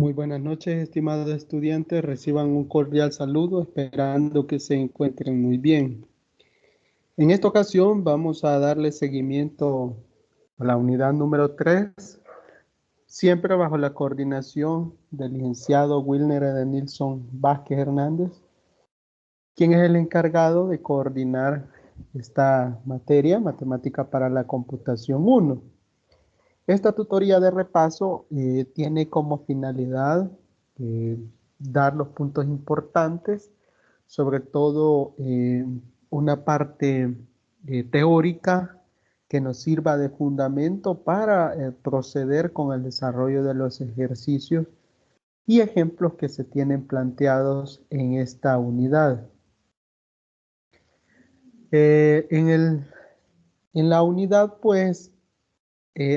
Muy buenas noches, estimados estudiantes. Reciban un cordial saludo, esperando que se encuentren muy bien. En esta ocasión vamos a darle seguimiento a la unidad número 3, siempre bajo la coordinación del licenciado Wilner Edenilson Vázquez Hernández, quien es el encargado de coordinar esta materia, Matemática para la Computación 1. Esta tutoría de repaso tiene como finalidad eh, dar los puntos importantes, sobre todo una parte teórica que nos sirva de fundamento para proceder con el desarrollo de los ejercicios y ejemplos que se tienen planteados en esta unidad. En la unidad, pues,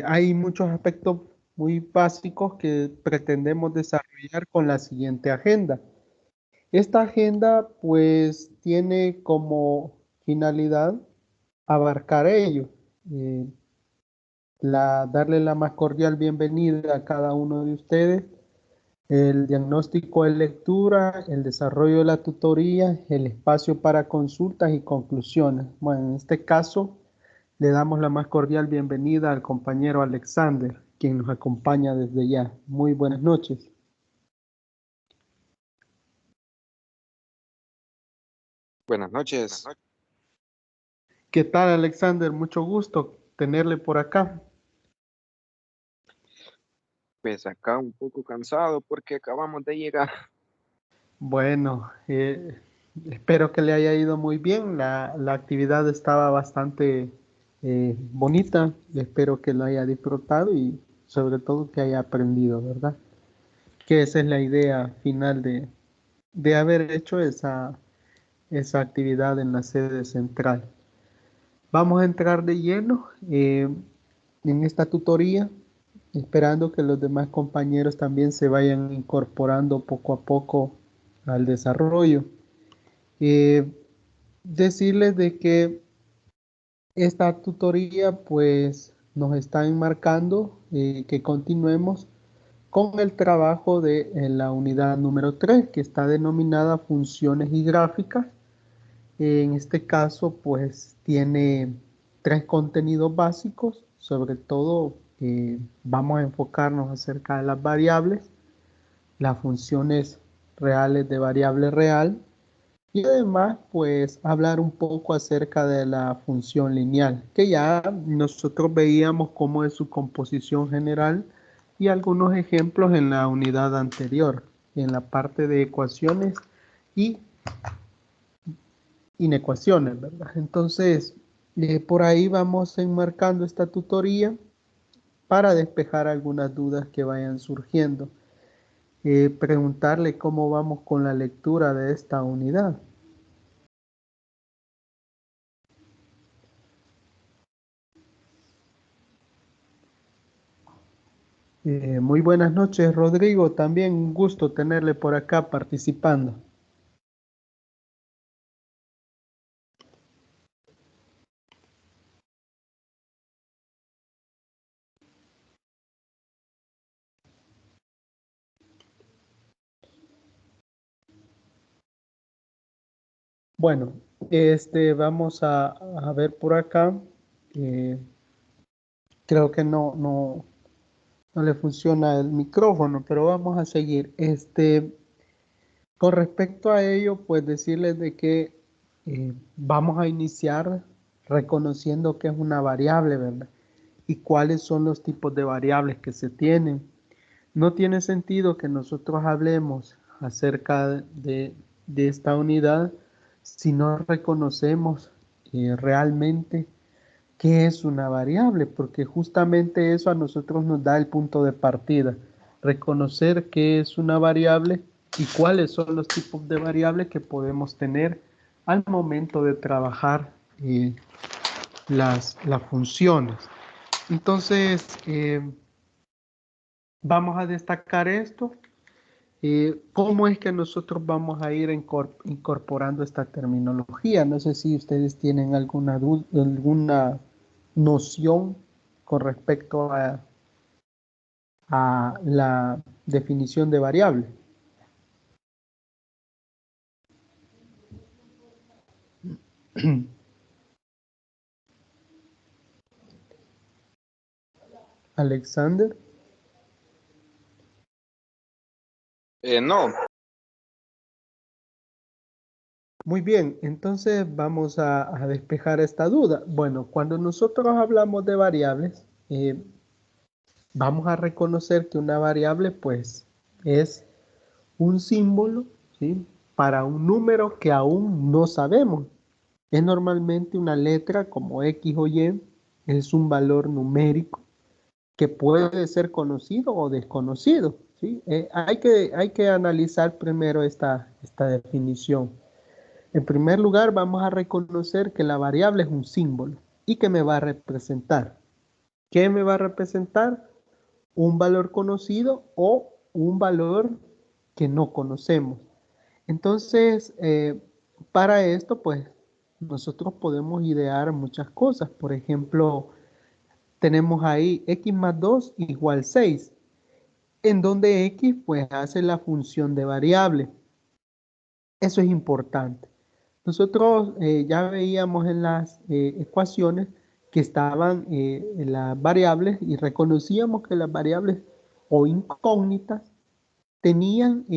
hay muchos aspectos muy básicos que pretendemos desarrollar con la siguiente agenda. Esta agenda pues tiene como finalidad abarcar ello, eh, darle la más cordial bienvenida a cada uno de ustedes, el diagnóstico de lectura, el desarrollo de la tutoría, el espacio para consultas y conclusiones. Bueno, en este caso le damos la más cordial bienvenida al compañero Alexander, quien nos acompaña desde ya. Muy buenas noches. Buenas noches. ¿Qué tal, Alexander? Mucho gusto tenerle por acá. Pues acá un poco cansado porque acabamos de llegar. Bueno, espero que le haya ido muy bien. La actividad estaba bastante bonita. Espero que lo haya disfrutado y sobre todo que haya aprendido, ¿verdad? Que esa es la idea final de haber hecho esa actividad en la sede central. Vamos a entrar de lleno en esta tutoría, esperando que los demás compañeros también se vayan incorporando poco a poco al desarrollo. Eh, Decirles de que esta tutoría pues nos está enmarcando que continuemos con el trabajo de la unidad número 3 que está denominada funciones y gráficas. En este caso, pues tiene tres contenidos básicos, sobre todo vamos a enfocarnos acerca de las variables, las funciones reales de variable real y además, pues hablar un poco acerca de la función lineal, que ya nosotros veíamos cómo es su composición general y algunos ejemplos en la unidad anterior, en la parte de ecuaciones y inecuaciones, ¿verdad? Entonces, por ahí vamos enmarcando esta tutoría para despejar algunas dudas que vayan surgiendo. Preguntarle cómo vamos con la lectura de esta unidad. Muy buenas noches, Rodrigo. También un gusto tenerle por acá participando. Bueno, vamos a ver por acá. Eh, Creo que no le funciona el micrófono, pero vamos a seguir. Con respecto a ello, pues decirles de que vamos a iniciar reconociendo que es una variable, ¿verdad? Y cuáles son los tipos de variables que se tienen. No tiene sentido que nosotros hablemos acerca de esta unidad si no reconocemos realmente qué es una variable, porque justamente eso a nosotros nos da el punto de partida, reconocer qué es una variable y cuáles son los tipos de variables que podemos tener al momento de trabajar las funciones. Entonces, vamos a destacar esto. ¿Cómo es que nosotros vamos a ir incorporando esta terminología? No sé si ustedes tienen alguna noción con respecto a la definición de variable. Alexander. No. Muy bien, entonces vamos a despejar esta duda. Bueno, cuando nosotros hablamos de variables, vamos a reconocer que una variable pues es un símbolo, ¿sí?, para un número que aún no sabemos. Es normalmente una letra como X o Y, es un valor numérico que puede ser conocido o desconocido, ¿sí? Hay que analizar primero esta definición. En primer lugar, vamos a reconocer que la variable es un símbolo y que me va a representar. ¿Qué me va a representar? Un valor conocido o un valor que no conocemos. Entonces, para esto, pues, nosotros podemos idear muchas cosas. Por ejemplo, tenemos ahí x más 2 igual 6, en donde x, pues, hace la función de variable. Eso es importante. Nosotros ya veíamos en las ecuaciones que estaban en las variables y reconocíamos que las variables o incógnitas tenían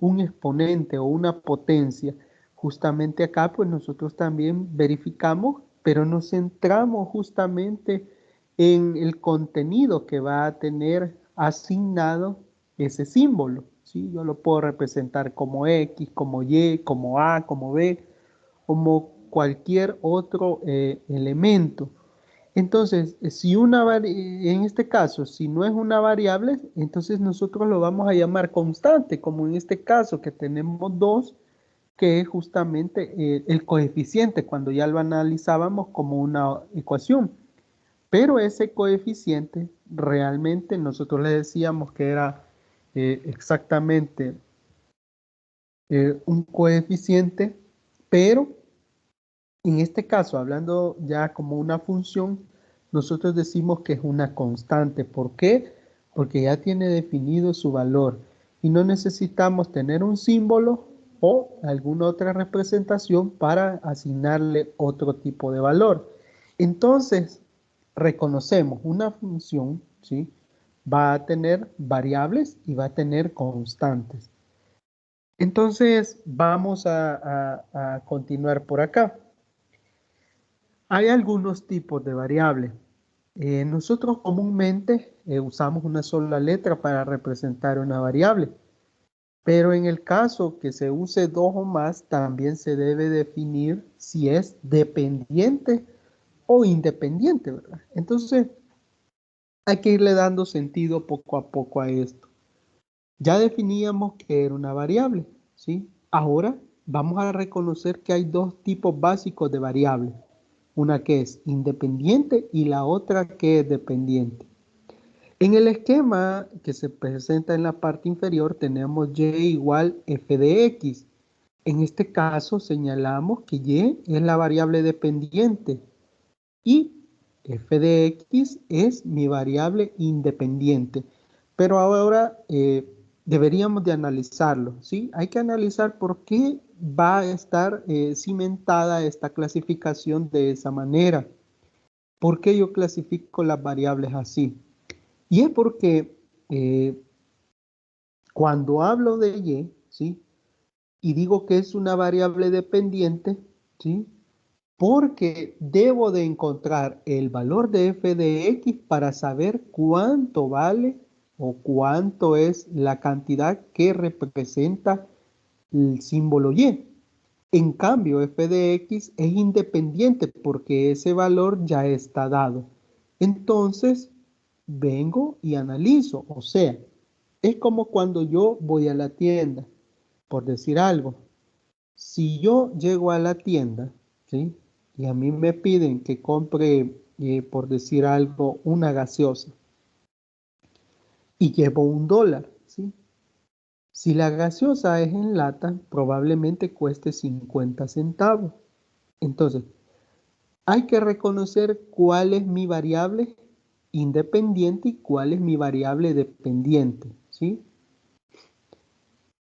un exponente o una potencia. Justamente acá, pues nosotros también verificamos, pero nos centramos justamente en el contenido que va a tener asignado ese símbolo, ¿sí? Yo lo puedo representar como X, como Y, como A, como B, como cualquier otro elemento. Entonces, si en este caso, si no es una variable, entonces nosotros lo vamos a llamar constante, como en este caso que tenemos 2, que es justamente el coeficiente, cuando ya lo analizábamos como una ecuación. Pero ese coeficiente realmente nosotros le decíamos que era exactamente un coeficiente, pero en este caso, hablando ya como una función, nosotros decimos que es una constante. ¿Por qué? Porque ya tiene definido su valor y no necesitamos tener un símbolo o alguna otra representación para asignarle otro tipo de valor. Entonces, reconocemos una función, ¿sí? Va a tener variables y va a tener constantes. Entonces, vamos a continuar por acá. Hay algunos tipos de variables. Nosotros comúnmente usamos una sola letra para representar una variable, pero en el caso que se use dos o más, también se debe definir si es dependiente o independiente, ¿verdad? Entonces, hay que irle dando sentido poco a poco a esto. Ya definíamos que era una variable, ¿sí? Ahora vamos a reconocer que hay dos tipos básicos de variables. Una que es independiente y la otra que es dependiente. En el esquema que se presenta en la parte inferior tenemos y igual f de x. En este caso señalamos que y es la variable dependiente y f de x es mi variable independiente. Pero ahora deberíamos de analizarlo, ¿sí? Hay que analizar por qué va a estar cimentada esta clasificación de esa manera. ¿Por qué yo clasifico las variables así? Y es porque cuando hablo de y, ¿sí?, y digo que es una variable dependiente, ¿sí?, porque debo de encontrar el valor de f de x para saber cuánto vale o cuánto es la cantidad que representa el símbolo y. En cambio, f de x es independiente porque ese valor ya está dado. Entonces, vengo y analizo. O sea, es como cuando yo voy a la tienda, por decir algo. Si yo llego a la tienda, ¿sí?, y a mí me piden que compre, por decir algo, una gaseosa, y llevo $1, ¿sí? Si la gaseosa es en lata, probablemente cueste 50 centavos. Entonces, hay que reconocer cuál es mi variable independiente y cuál es mi variable dependiente, ¿sí?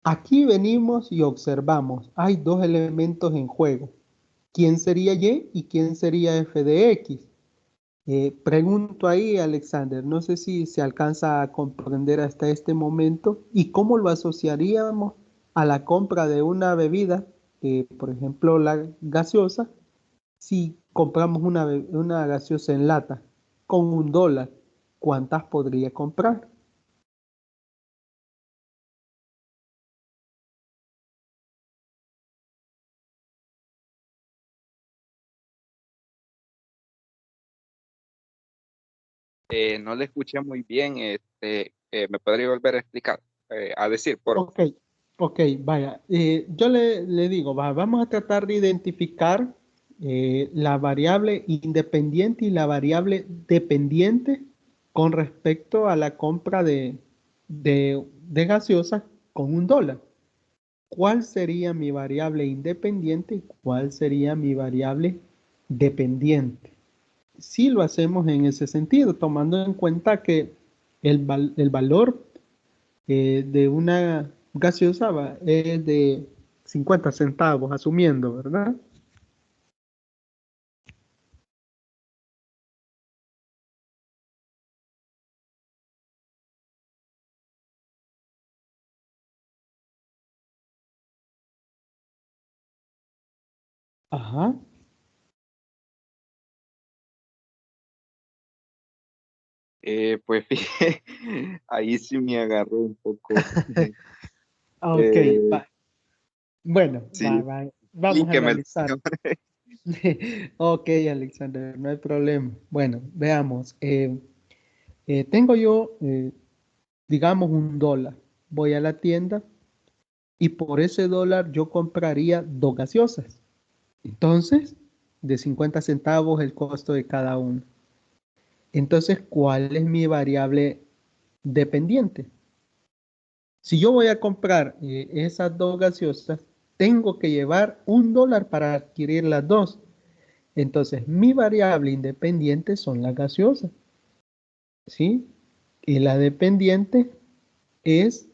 Aquí venimos y observamos, hay dos elementos en juego. ¿Quién sería Y y quién sería f de X? Pregunto ahí, Alexander, no sé si se alcanza a comprender hasta este momento y cómo lo asociaríamos a la compra de una bebida, por ejemplo, la gaseosa, si compramos una gaseosa en lata con $1, ¿cuántas podría comprar? No le escuché muy bien, ¿me podría volver a explicar? A decir, por Ok, ok, vaya. Yo le digo, vamos a tratar de identificar la variable independiente y la variable dependiente con respecto a la compra de gaseosa con $1. ¿Cuál sería mi variable independiente y cuál sería mi variable dependiente? Si lo hacemos en ese sentido, tomando en cuenta que el valor de una gaseosa es de 50 centavos, asumiendo, ¿verdad? Ajá. pues fíjate, ahí sí me agarró un poco. Ok, Eh, va. Bueno, sí, vamos a explíqueme. analizar. Ok, Alexander, no hay problema. Bueno, veamos. Tengo yo, digamos, $1. Voy a la tienda y por ese dólar yo compraría dos gaseosas. Entonces, de 50 centavos el costo de cada una. Entonces, ¿cuál es mi variable dependiente? Si yo voy a comprar esas dos gaseosas, tengo que llevar $1 para adquirir las dos. Entonces, mi variable independiente son las gaseosas, ¿sí? Y la dependiente es,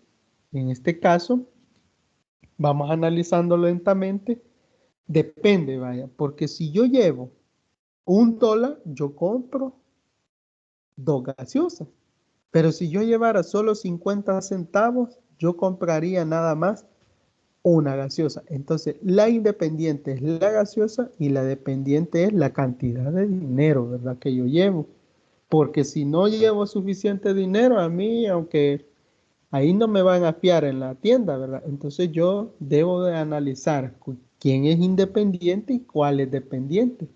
en este caso, vamos analizando lentamente, depende, vaya, porque si yo llevo $1, yo compro dos gaseosas. Pero si yo llevara solo 50 centavos, yo compraría nada más una gaseosa. Entonces, la independiente es la gaseosa y la dependiente es la cantidad de dinero, ¿verdad? Que yo llevo. Porque si no llevo suficiente dinero, a mí, aunque ahí no me van a fiar en la tienda, ¿verdad? Entonces yo debo de analizar quién es independiente y cuál es dependiente,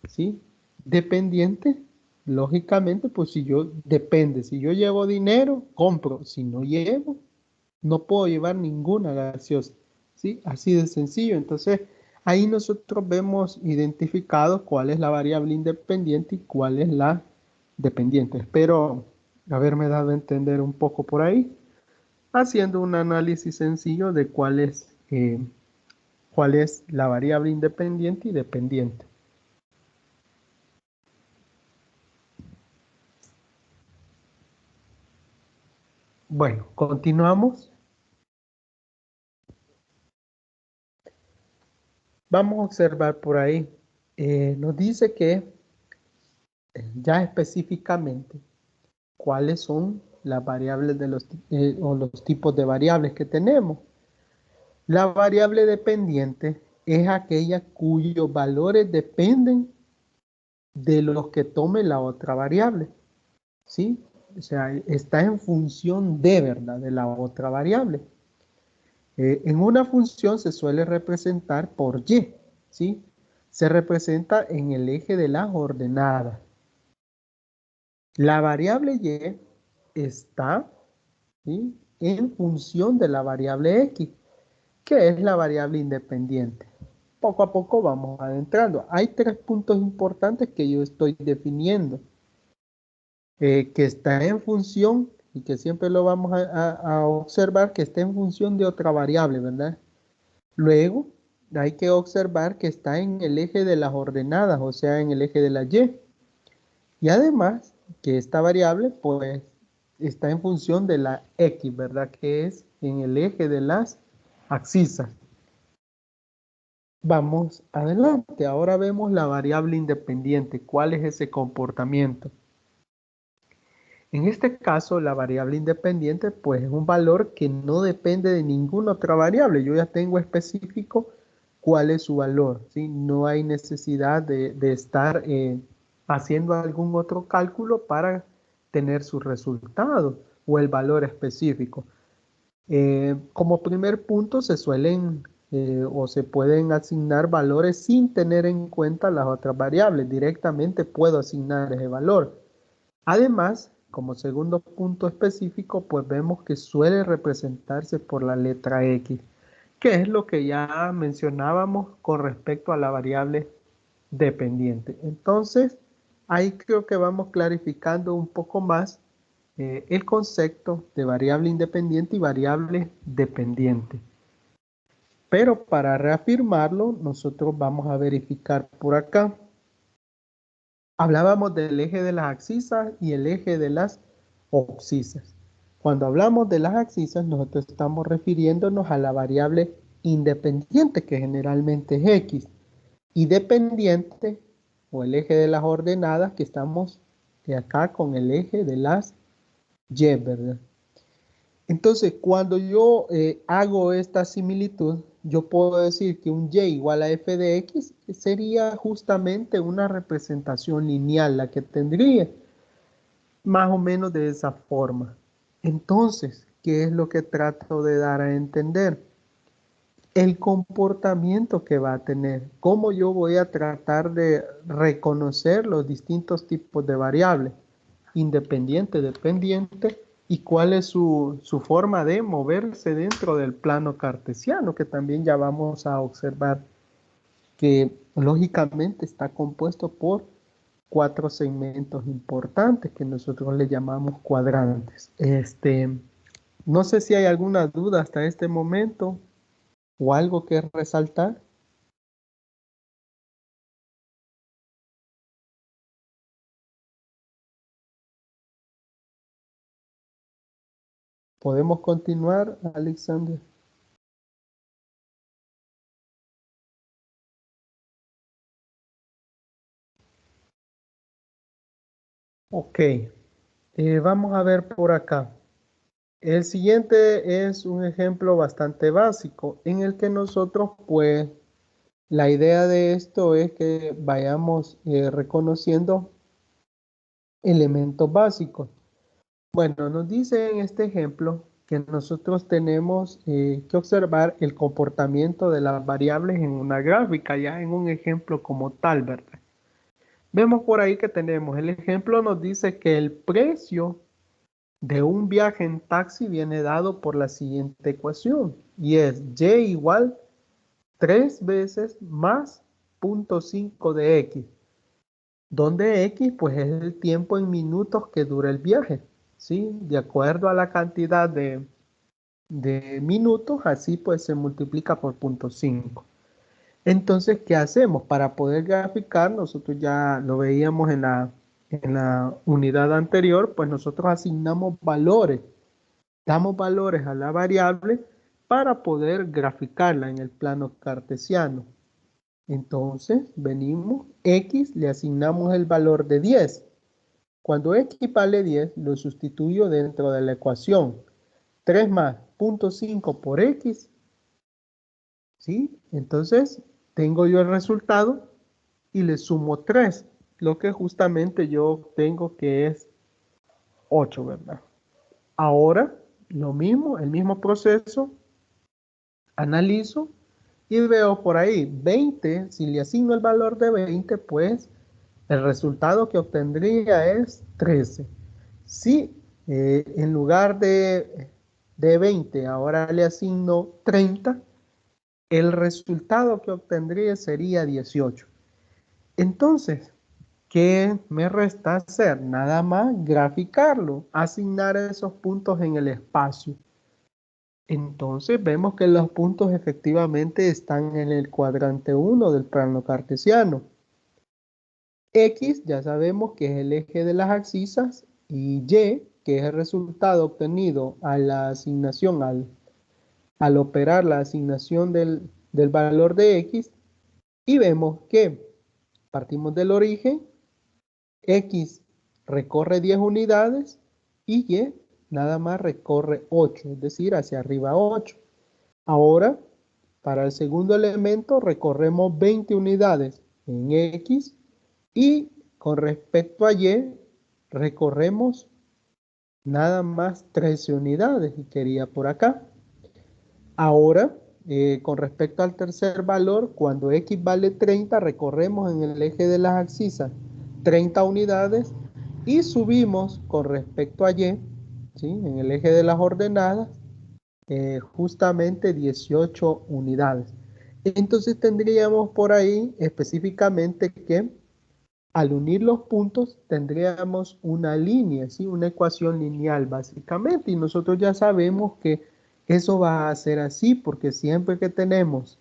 ¿sí? Dependiente, lógicamente, pues si yo, depende, si yo llevo dinero, compro, si no llevo, no puedo llevar ninguna gaseosa, ¿sí? Así de sencillo. Entonces, ahí nosotros vemos identificado cuál es la variable independiente y cuál es la dependiente. Espero haberme dado a entender un poco por ahí, haciendo un análisis sencillo de cuál es la variable independiente y dependiente. Bueno, continuamos. Vamos a observar por ahí. Nos dice que ya específicamente cuáles son las variables o los tipos de variables que tenemos. La variable dependiente es aquella cuyos valores dependen de los que tome la otra variable, ¿sí? O sea, está en función de, ¿verdad? De la otra variable. En una función se suele representar por y, ¿sí? Se representa en el eje de las ordenadas. La variable y está, ¿sí? En función de la variable x, que es la variable independiente. Poco a poco vamos adentrando. Hay tres puntos importantes que yo estoy definiendo, que está en función y que siempre lo vamos a observar que está en función de otra variable, ¿verdad? Luego hay que observar que está en el eje de las ordenadas, o sea, en el eje de la y. Y además que esta variable pues está en función de la X, ¿verdad? Que es en el eje de las abscisas. Vamos adelante. Ahora vemos la variable independiente. ¿Cuál es ese comportamiento? En este caso, la variable independiente pues es un valor que no depende de ninguna otra variable. Yo ya tengo específico cuál es su valor, ¿sí? No hay necesidad de estar haciendo algún otro cálculo para tener su resultado o el valor específico. Como primer punto se suelen o se pueden asignar valores sin tener en cuenta las otras variables. Directamente puedo asignar ese valor. Además, como segundo punto específico, pues vemos que suele representarse por la letra X, que es lo que ya mencionábamos con respecto a la variable dependiente. Entonces, ahí creo que vamos clarificando un poco más el concepto de variable independiente y variable dependiente. Pero para reafirmarlo, nosotros vamos a verificar por acá. Hablábamos del eje de las abscisas y el eje de las abscisas. Cuando hablamos de las abscisas, nosotros estamos refiriéndonos a la variable independiente, que generalmente es X, y dependiente, o el eje de las ordenadas, que estamos de acá con el eje de las Y, ¿verdad? Entonces, cuando yo hago esta similitud, yo puedo decir que un y igual a f de x sería justamente una representación lineal, la que tendría más o menos de esa forma. Entonces, ¿qué es lo que trato de dar a entender? El comportamiento que va a tener, cómo yo voy a tratar de reconocer los distintos tipos de variables, independiente, dependiente, y cuál es su forma de moverse dentro del plano cartesiano, que también ya vamos a observar que lógicamente está compuesto por 4 segmentos importantes que nosotros le llamamos cuadrantes. No sé si hay alguna duda hasta este momento o algo que resaltar. ¿Podemos continuar, Alexander? Ok, vamos a ver por acá. El siguiente es un ejemplo bastante básico en el que nosotros, pues, la idea de esto es que vayamos reconociendo elementos básicos. Bueno, nos dice en este ejemplo que nosotros tenemos que observar el comportamiento de las variables en una gráfica, ya en un ejemplo como tal, ¿verdad? Vemos por ahí que tenemos, el ejemplo nos dice que el precio de un viaje en taxi viene dado por la siguiente ecuación y es y igual 3 veces más 0.5 de x, donde x pues es el tiempo en minutos que dura el viaje, ¿sí? De acuerdo a la cantidad de minutos, así pues se multiplica por 0.5. Entonces, ¿qué hacemos? Para poder graficar, nosotros ya lo veíamos en la unidad anterior, pues nosotros asignamos valores, damos valores a la variable para poder graficarla en el plano cartesiano. Entonces, venimos, x le asignamos el valor de 10. Cuando x vale 10, lo sustituyo dentro de la ecuación. 3 más 0.5 por x, ¿sí? Entonces, tengo yo el resultado y le sumo 3, lo que justamente yo tengo que es 8, ¿verdad? Ahora, lo mismo, el mismo proceso, analizo y veo por ahí 20, si le asigno el valor de 20, pues el resultado que obtendría es 13. Si en lugar de 20 ahora le asigno 30, el resultado que obtendría sería 18. Entonces, ¿qué me resta hacer? Nada más graficarlo, asignar esos puntos en el espacio. Entonces vemos que los puntos efectivamente están en el cuadrante 1 del plano cartesiano. X ya sabemos que es el eje de las abscisas y Y, que es el resultado obtenido a la asignación, al operar la asignación del valor de X, y vemos que partimos del origen, X recorre 10 unidades y Y nada más recorre 8, es decir, hacia arriba 8. Ahora, para el segundo elemento recorremos 20 unidades en X y con respecto a Y recorremos nada más 13 unidades y quería por acá. Ahora, con respecto al tercer valor, cuando X vale 30, recorremos en el eje de las abscisas 30 unidades y subimos con respecto a Y, ¿sí? En el eje de las ordenadas, justamente 18 unidades. Entonces tendríamos por ahí específicamente que al unir los puntos tendríamos una línea, ¿sí? Una ecuación lineal básicamente, y nosotros ya sabemos que eso va a ser así porque siempre que tenemos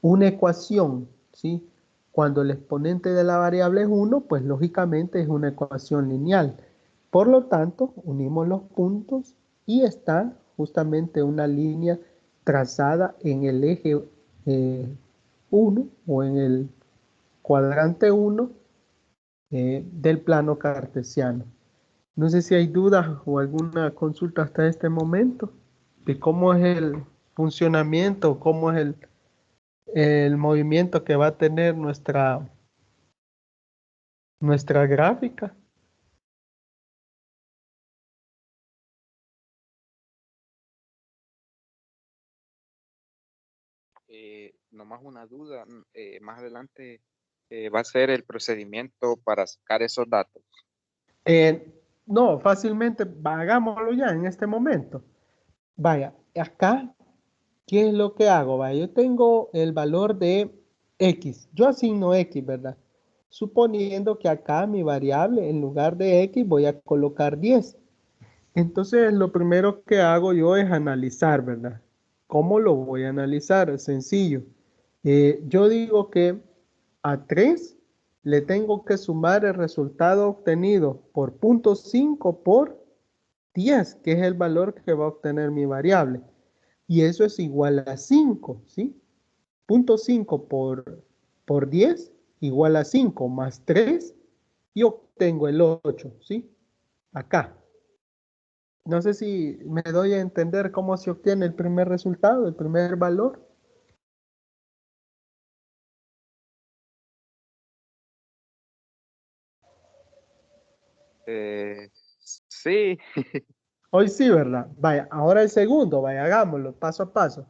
una ecuación, ¿sí? Cuando el exponente de la variable es 1, pues lógicamente es una ecuación lineal. Por lo tanto, unimos los puntos y está justamente una línea trazada en el eje 1 o en el cuadrante 1 del plano cartesiano. No sé si hay dudas o alguna consulta hasta este momento de cómo es el funcionamiento, cómo es el movimiento que va a tener nuestra gráfica. Nomás una duda, más adelante va a ser el procedimiento para sacar esos datos. No, fácilmente, hagámoslo ya en este momento. Vaya, acá, ¿qué es lo que hago? Vaya, yo tengo el valor de X. Yo asigno X, ¿verdad? Suponiendo que acá mi variable, en lugar de X, voy a colocar 10. Entonces, lo primero que hago yo es analizar, ¿verdad? ¿Cómo lo voy a analizar? Es sencillo. Yo digo que a 3 le tengo que sumar el resultado obtenido por 0.5 por 10, que es el valor que va a obtener mi variable. Y eso es igual a 5, ¿sí? 0.5 por 10 igual a 5 más 3 y obtengo el 8, ¿sí? Acá. No sé si me doy a entender cómo se obtiene el primer resultado, el primer valor. Sí, Hoy sí, ¿verdad? Vaya, ahora el segundo, vaya, hagámoslo paso a paso.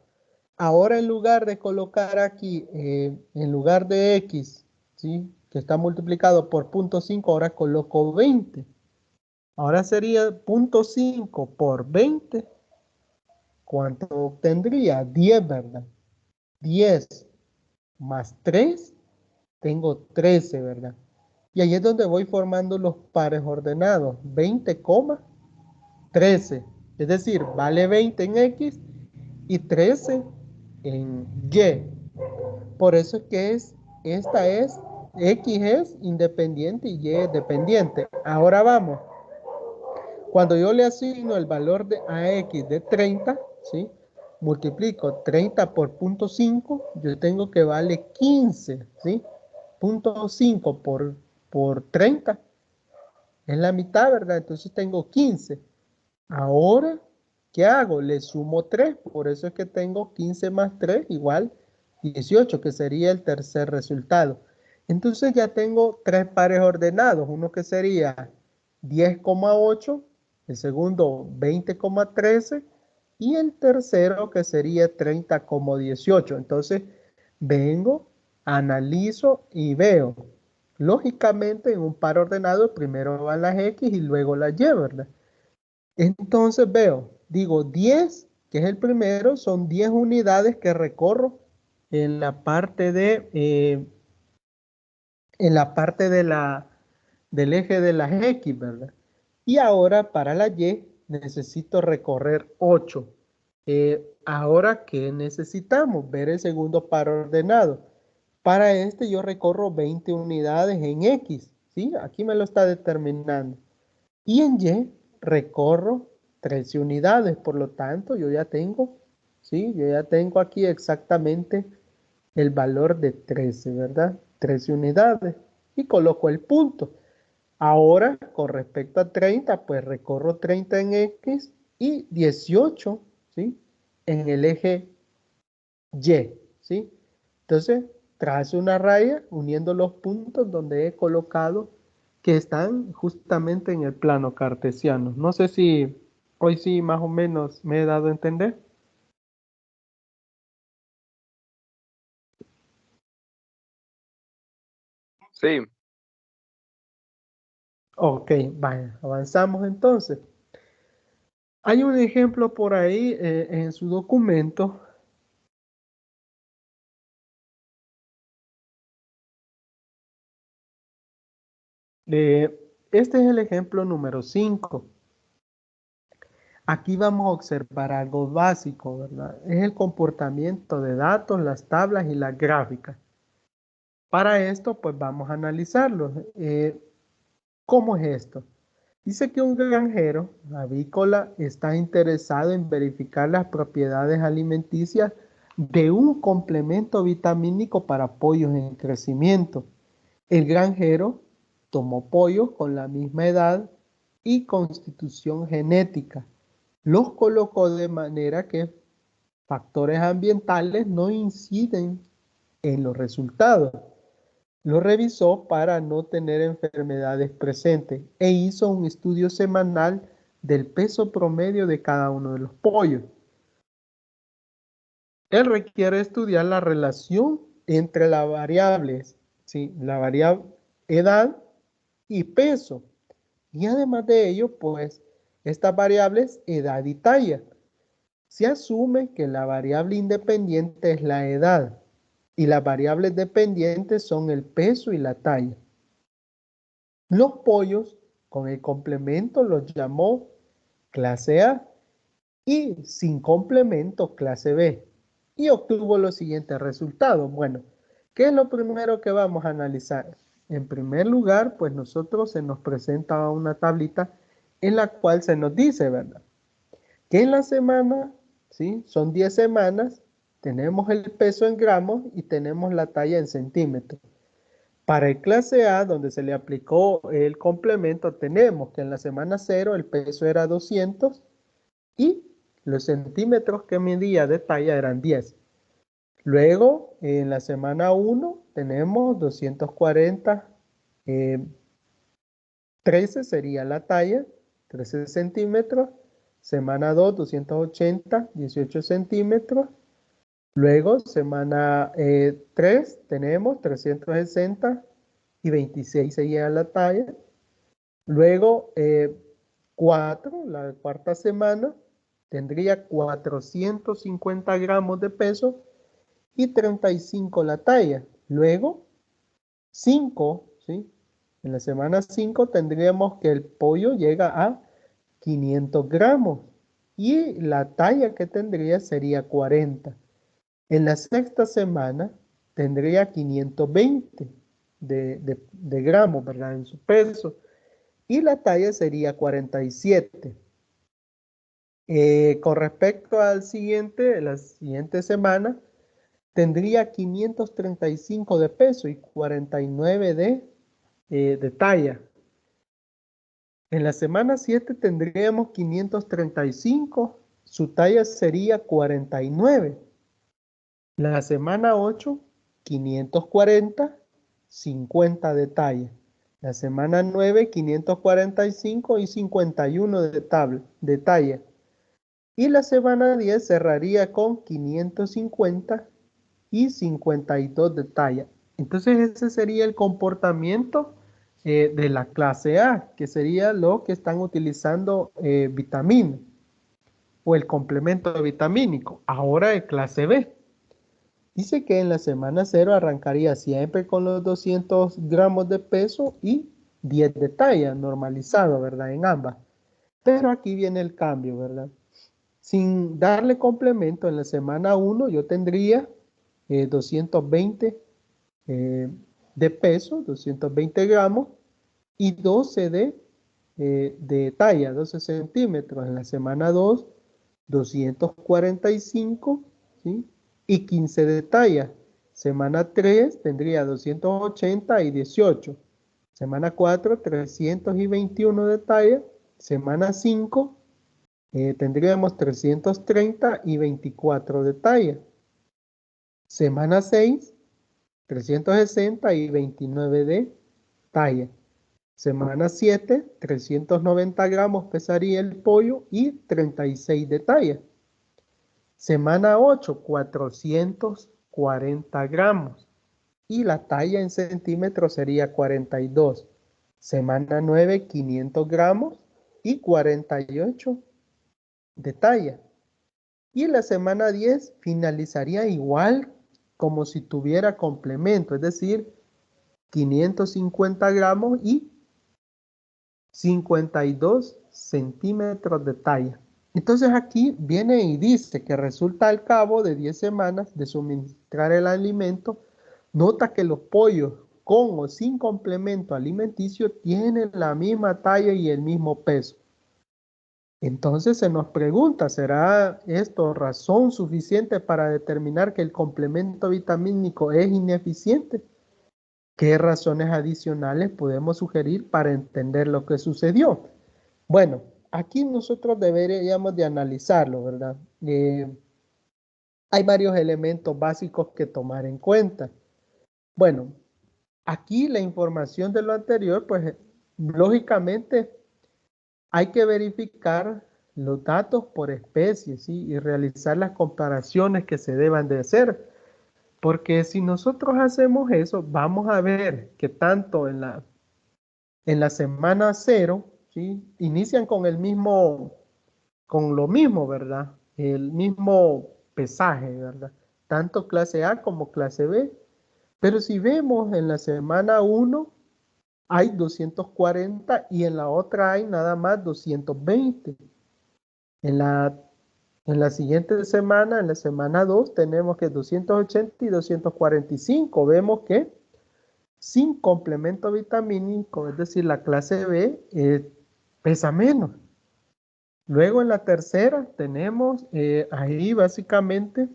Ahora en lugar de colocar aquí, en lugar de X, ¿sí? Que está multiplicado por 0.5, ahora coloco 20. Ahora sería 0.5 por 20. ¿Cuánto obtendría? 10, ¿verdad? 10 más 3, tengo 13, ¿verdad? Y ahí es donde voy formando los pares ordenados. 20,13. Es decir, vale 20 en X y 13 en Y. Por eso es que X es independiente y Y es dependiente. Ahora vamos. Cuando yo le asigno el valor a X de 30, ¿sí? Multiplico 30 por 0.5, yo tengo que vale 15, ¿sí? 0.5 por 30 es la mitad, ¿verdad? Entonces tengo 15. Ahora, ¿qué hago? Le sumo 3, por eso es que tengo 15 más 3 igual 18, que sería el tercer resultado. Entonces ya tengo tres pares ordenados, uno que sería 10,8, el segundo 20,13 y el tercero que sería 30,18. Entonces vengo, analizo y veo. Lógicamente en un par ordenado primero van las X y luego las Y, ¿verdad? Entonces veo, digo 10, que es el primero, son 10 unidades que recorro en la parte del eje de las X, ¿verdad? Y ahora para la Y necesito recorrer 8. Ahora, ¿qué necesitamos? Ver el segundo par ordenado. Para este yo recorro 20 unidades en X, ¿sí? Aquí me lo está determinando. Y en Y recorro 13 unidades, por lo tanto yo ya tengo, ¿sí? Yo ya tengo aquí exactamente el valor de 13, ¿verdad? 13 unidades y coloco el punto. Ahora, con respecto a 30, pues recorro 30 en X y 18, ¿sí? En el eje Y, ¿sí? Entonces, trazo una raya uniendo los puntos donde he colocado que están justamente en el plano cartesiano. No sé si hoy sí más o menos me he dado a entender. Sí, Ok, vaya, avanzamos entonces. Hay un ejemplo por ahí en su documento. Este es el ejemplo número 5. Aquí vamos a observar algo básico, ¿verdad? Es el comportamiento de datos, las tablas y las gráficas. Para esto, pues vamos a analizarlo. ¿Cómo es esto? Dice que un granjero avícola está interesado en verificar las propiedades alimenticias de un complemento vitamínico para pollos en crecimiento. El granjero tomó pollos con la misma edad y constitución genética. Los colocó de manera que factores ambientales no inciden en los resultados. Lo revisó para no tener enfermedades presentes e hizo un estudio semanal del peso promedio de cada uno de los pollos. Él requiere estudiar la relación entre las variables, ¿sí? La variable edad y peso. Y además de ello, pues, estas variables edad y talla. Se asume que la variable independiente es la edad y las variables dependientes son el peso y la talla. Los pollos con el complemento los llamó clase A y sin complemento clase B y obtuvo los siguientes resultados. Bueno, ¿qué es lo primero que vamos a analizar? En primer lugar, pues nosotros se nos presenta una tablita en la cual se nos dice, ¿verdad? Que en la semana, ¿sí? Son 10 semanas, tenemos el peso en gramos y tenemos la talla en centímetros. Para el clase A, donde se le aplicó el complemento, tenemos que en la semana 0 el peso era 200 y los centímetros que medía de talla eran 10. Luego, en la semana 1 tenemos 240, 13 sería la talla, 13 centímetros. Semana 2, 280, 18 centímetros. Luego, semana 3, tenemos 360 y 26 sería la talla. Luego, 4, la cuarta semana, tendría 450 gramos de peso y 35 la talla. Luego, 5, ¿sí? En la semana 5 tendríamos que el pollo llega a 500 gramos y la talla que tendría sería 40. En la sexta semana tendría 520 de gramos, ¿verdad? En su peso. Y la talla sería 47. Con respecto al siguiente, la siguiente semana, tendría 535 de peso y 49 de talla. En la semana 7 tendríamos 535, su talla sería 49. La semana 8, 540, 50 de talla. La semana 9, 545 y 51 de talla. Y la semana 10 cerraría con 550 y 52 de talla. Entonces ese sería el comportamiento de la clase A, que sería lo que están utilizando vitamina o el complemento vitamínico. Ahora el clase B. Dice que en la semana 0 arrancaría siempre con los 200 gramos de peso y 10 de talla, normalizado, ¿verdad? En ambas. Pero aquí viene el cambio, ¿verdad? Sin darle complemento, en la semana 1 yo tendría 220 de peso, 220 gramos, y 12 de talla, 12 centímetros. En la semana 2, 245, ¿sí? Y 15 de talla. Semana 3 tendría 280 y 18. Semana 4, 321 de talla. Semana 5, tendríamos 330 y 24 de talla. Semana 6, 360 y 29 de talla. Semana 7, 390 gramos pesaría el pollo y 36 de talla. Semana 8, 440 gramos. Y la talla en centímetros sería 42. Semana 9, 500 gramos y 48 de talla. Y en la semana 10 finalizaría igual como si tuviera complemento, es decir, 550 gramos y 52 centímetros de talla. Entonces aquí viene y dice que resulta al cabo de 10 semanas de suministrar el alimento, nota que los pollos con o sin complemento alimenticio tienen la misma talla y el mismo peso. Entonces se nos pregunta, ¿será esto razón suficiente para determinar que el complemento vitamínico es ineficiente? ¿Qué razones adicionales podemos sugerir para entender lo que sucedió? Bueno, aquí nosotros deberíamos de analizarlo, ¿verdad? Hay varios elementos básicos que tomar en cuenta. Bueno, aquí la información de lo anterior, pues lógicamente hay que verificar los datos por especie, ¿sí? Y realizar las comparaciones que se deban de hacer. Porque si nosotros hacemos eso, vamos a ver que tanto en la semana 0, ¿sí? Inician con lo mismo, ¿verdad? El mismo pesaje, ¿verdad? Tanto clase A como clase B. Pero si vemos en la semana 1 hay 240 y en la otra hay nada más 220. En la, en la siguiente semana, en la semana 2, tenemos que 280 y 245. Vemos que sin complemento vitamínico, es decir, la clase B, pesa menos. Luego en la tercera tenemos ahí básicamente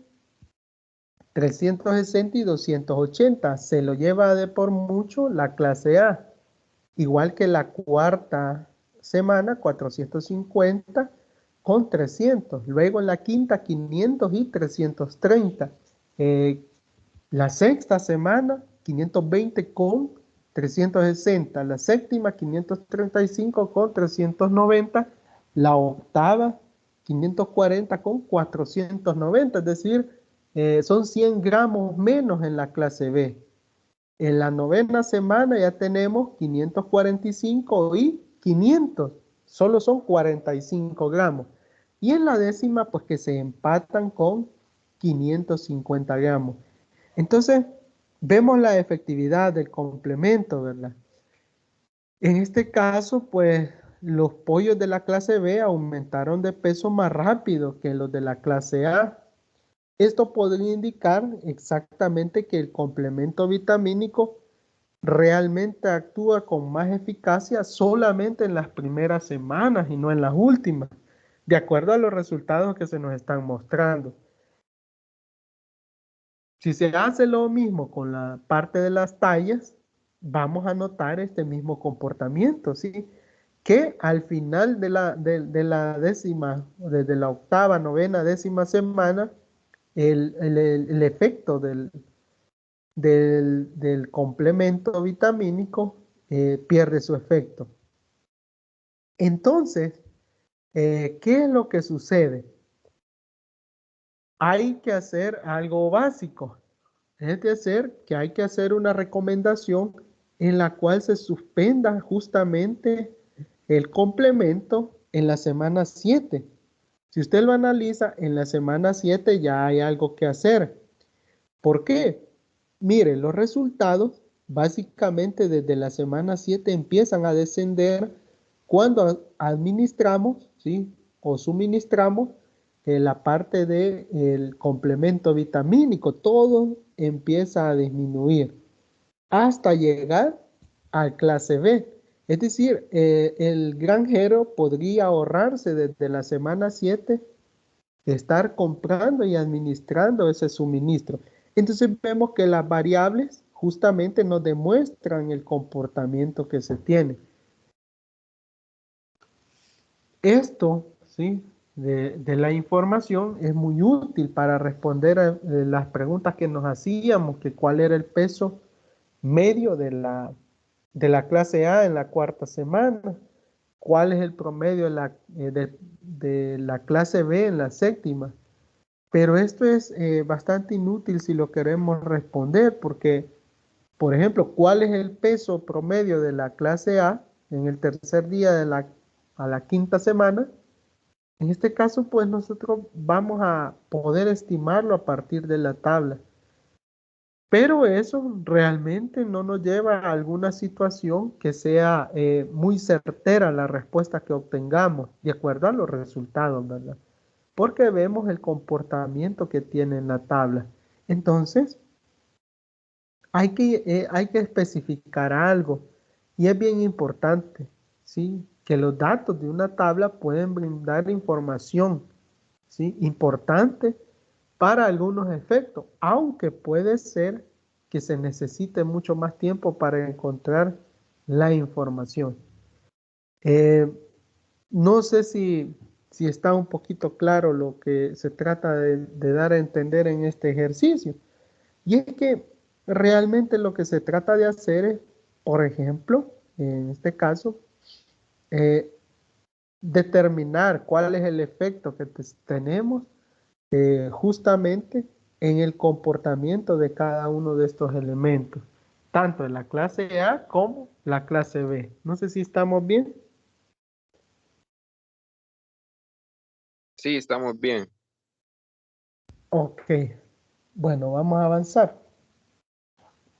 360 y 280. Se lo lleva de por mucho la clase A. Igual que la cuarta semana, 450 con 300. Luego en la quinta, 500 y 330. Eh, la sexta semana, 520 con 360. La séptima, 535 con 390. La octava, 540 con 490. Es decir, son 100 gramos menos en la clase B. En la novena semana ya tenemos 545 y 500. Solo son 45 gramos. Y en la décima, pues que se empatan con 550 gramos. Entonces, vemos la efectividad del complemento, ¿verdad? En este caso, pues los pollos de la clase B aumentaron de peso más rápido que los de la clase A. Esto podría indicar exactamente que el complemento vitamínico realmente actúa con más eficacia solamente en las primeras semanas y no en las últimas, de acuerdo a los resultados que se nos están mostrando. Si se hace lo mismo con la parte de las tallas, vamos a notar este mismo comportamiento, ¿sí? Que al final de la décima, desde la octava, novena, décima semana, el efecto del complemento vitamínico pierde su efecto. Entonces, ¿qué es lo que sucede? Hay que hacer algo básico. Es decir, que hay que hacer una recomendación en la cual se suspenda justamente el complemento en la semana 7. Si usted lo analiza, en la semana 7 ya hay algo que hacer. ¿Por qué? Mire, los resultados básicamente desde la semana 7 empiezan a descender cuando administramos, ¿sí? O suministramos la parte del complemento vitamínico. Todo empieza a disminuir. hasta llegar a clase B. Es decir, el granjero podría ahorrarse desde la semana 7 estar comprando y administrando ese suministro. Entonces vemos que las variables justamente nos demuestran el comportamiento que se tiene. Esto, ¿sí? de la información es muy útil para responder a las preguntas que nos hacíamos, que cuál era el peso medio de la clase A en la cuarta semana, cuál es el promedio de la clase B en la séptima. Pero esto es bastante inútil si lo queremos responder, porque, por ejemplo, ¿cuál es el peso promedio de la clase A en el tercer día a la quinta semana? En este caso, pues nosotros vamos a poder estimarlo a partir de la tabla. Pero eso realmente no nos lleva a alguna situación que sea muy certera la respuesta que obtengamos, de acuerdo a los resultados, ¿verdad? Porque vemos el comportamiento que tiene en la tabla. Entonces, hay que especificar algo y es bien importante, ¿sí? Que los datos de una tabla pueden brindar información, ¿sí? Importante para algunos efectos, aunque puede ser que se necesite mucho más tiempo para encontrar la información. Eh, no sé si está un poquito claro lo que se trata de dar a entender en este ejercicio. Y es que realmente lo que se trata de hacer es, por ejemplo, en este caso, eh, determinar cuál es el efecto que tenemos justamente en el comportamiento de cada uno de estos elementos, tanto en la clase A como la clase B. No sé si estamos bien. Sí, estamos bien. Ok, bueno, vamos a avanzar.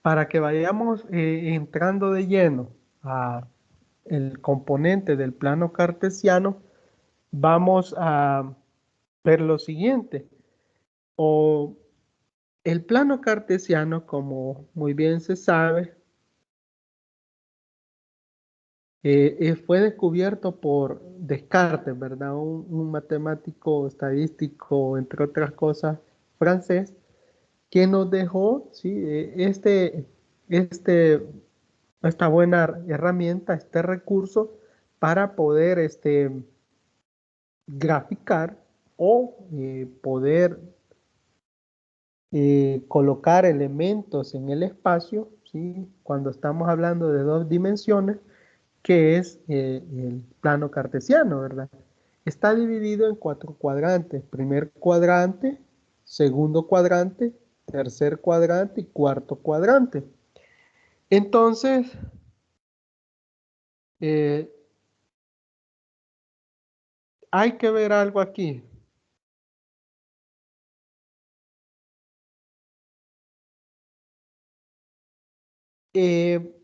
Para que vayamos entrando de lleno a el componente del plano cartesiano, vamos a ver lo siguiente. O el plano cartesiano, como muy bien se sabe, fue descubierto por Descartes, ¿verdad? Un matemático estadístico, entre otras cosas, francés, que nos dejó, ¿sí? Este, esta buena herramienta, este recurso para poder graficar o poder colocar elementos en el espacio, ¿sí? Cuando estamos hablando de dos dimensiones, que es el plano cartesiano, ¿verdad? Está dividido en cuatro cuadrantes. Primer cuadrante, segundo cuadrante, tercer cuadrante y cuarto cuadrante. Entonces, eh, hay que ver algo aquí. Eh,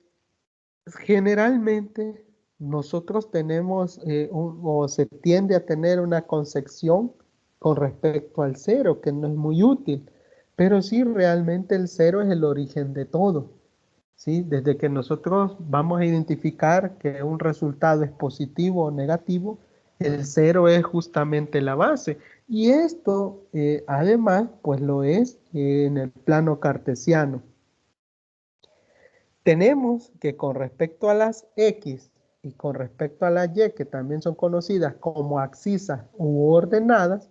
Generalmente nosotros tenemos o se tiende a tener una concepción con respecto al cero, que no es muy útil, pero sí realmente el cero es el origen de todo. ¿Sí? Desde que nosotros vamos a identificar que un resultado es positivo o negativo, el cero es justamente la base. Y esto además pues lo es en el plano cartesiano. Tenemos que con respecto a las X y con respecto a las Y, que también son conocidas como abscisas u ordenadas,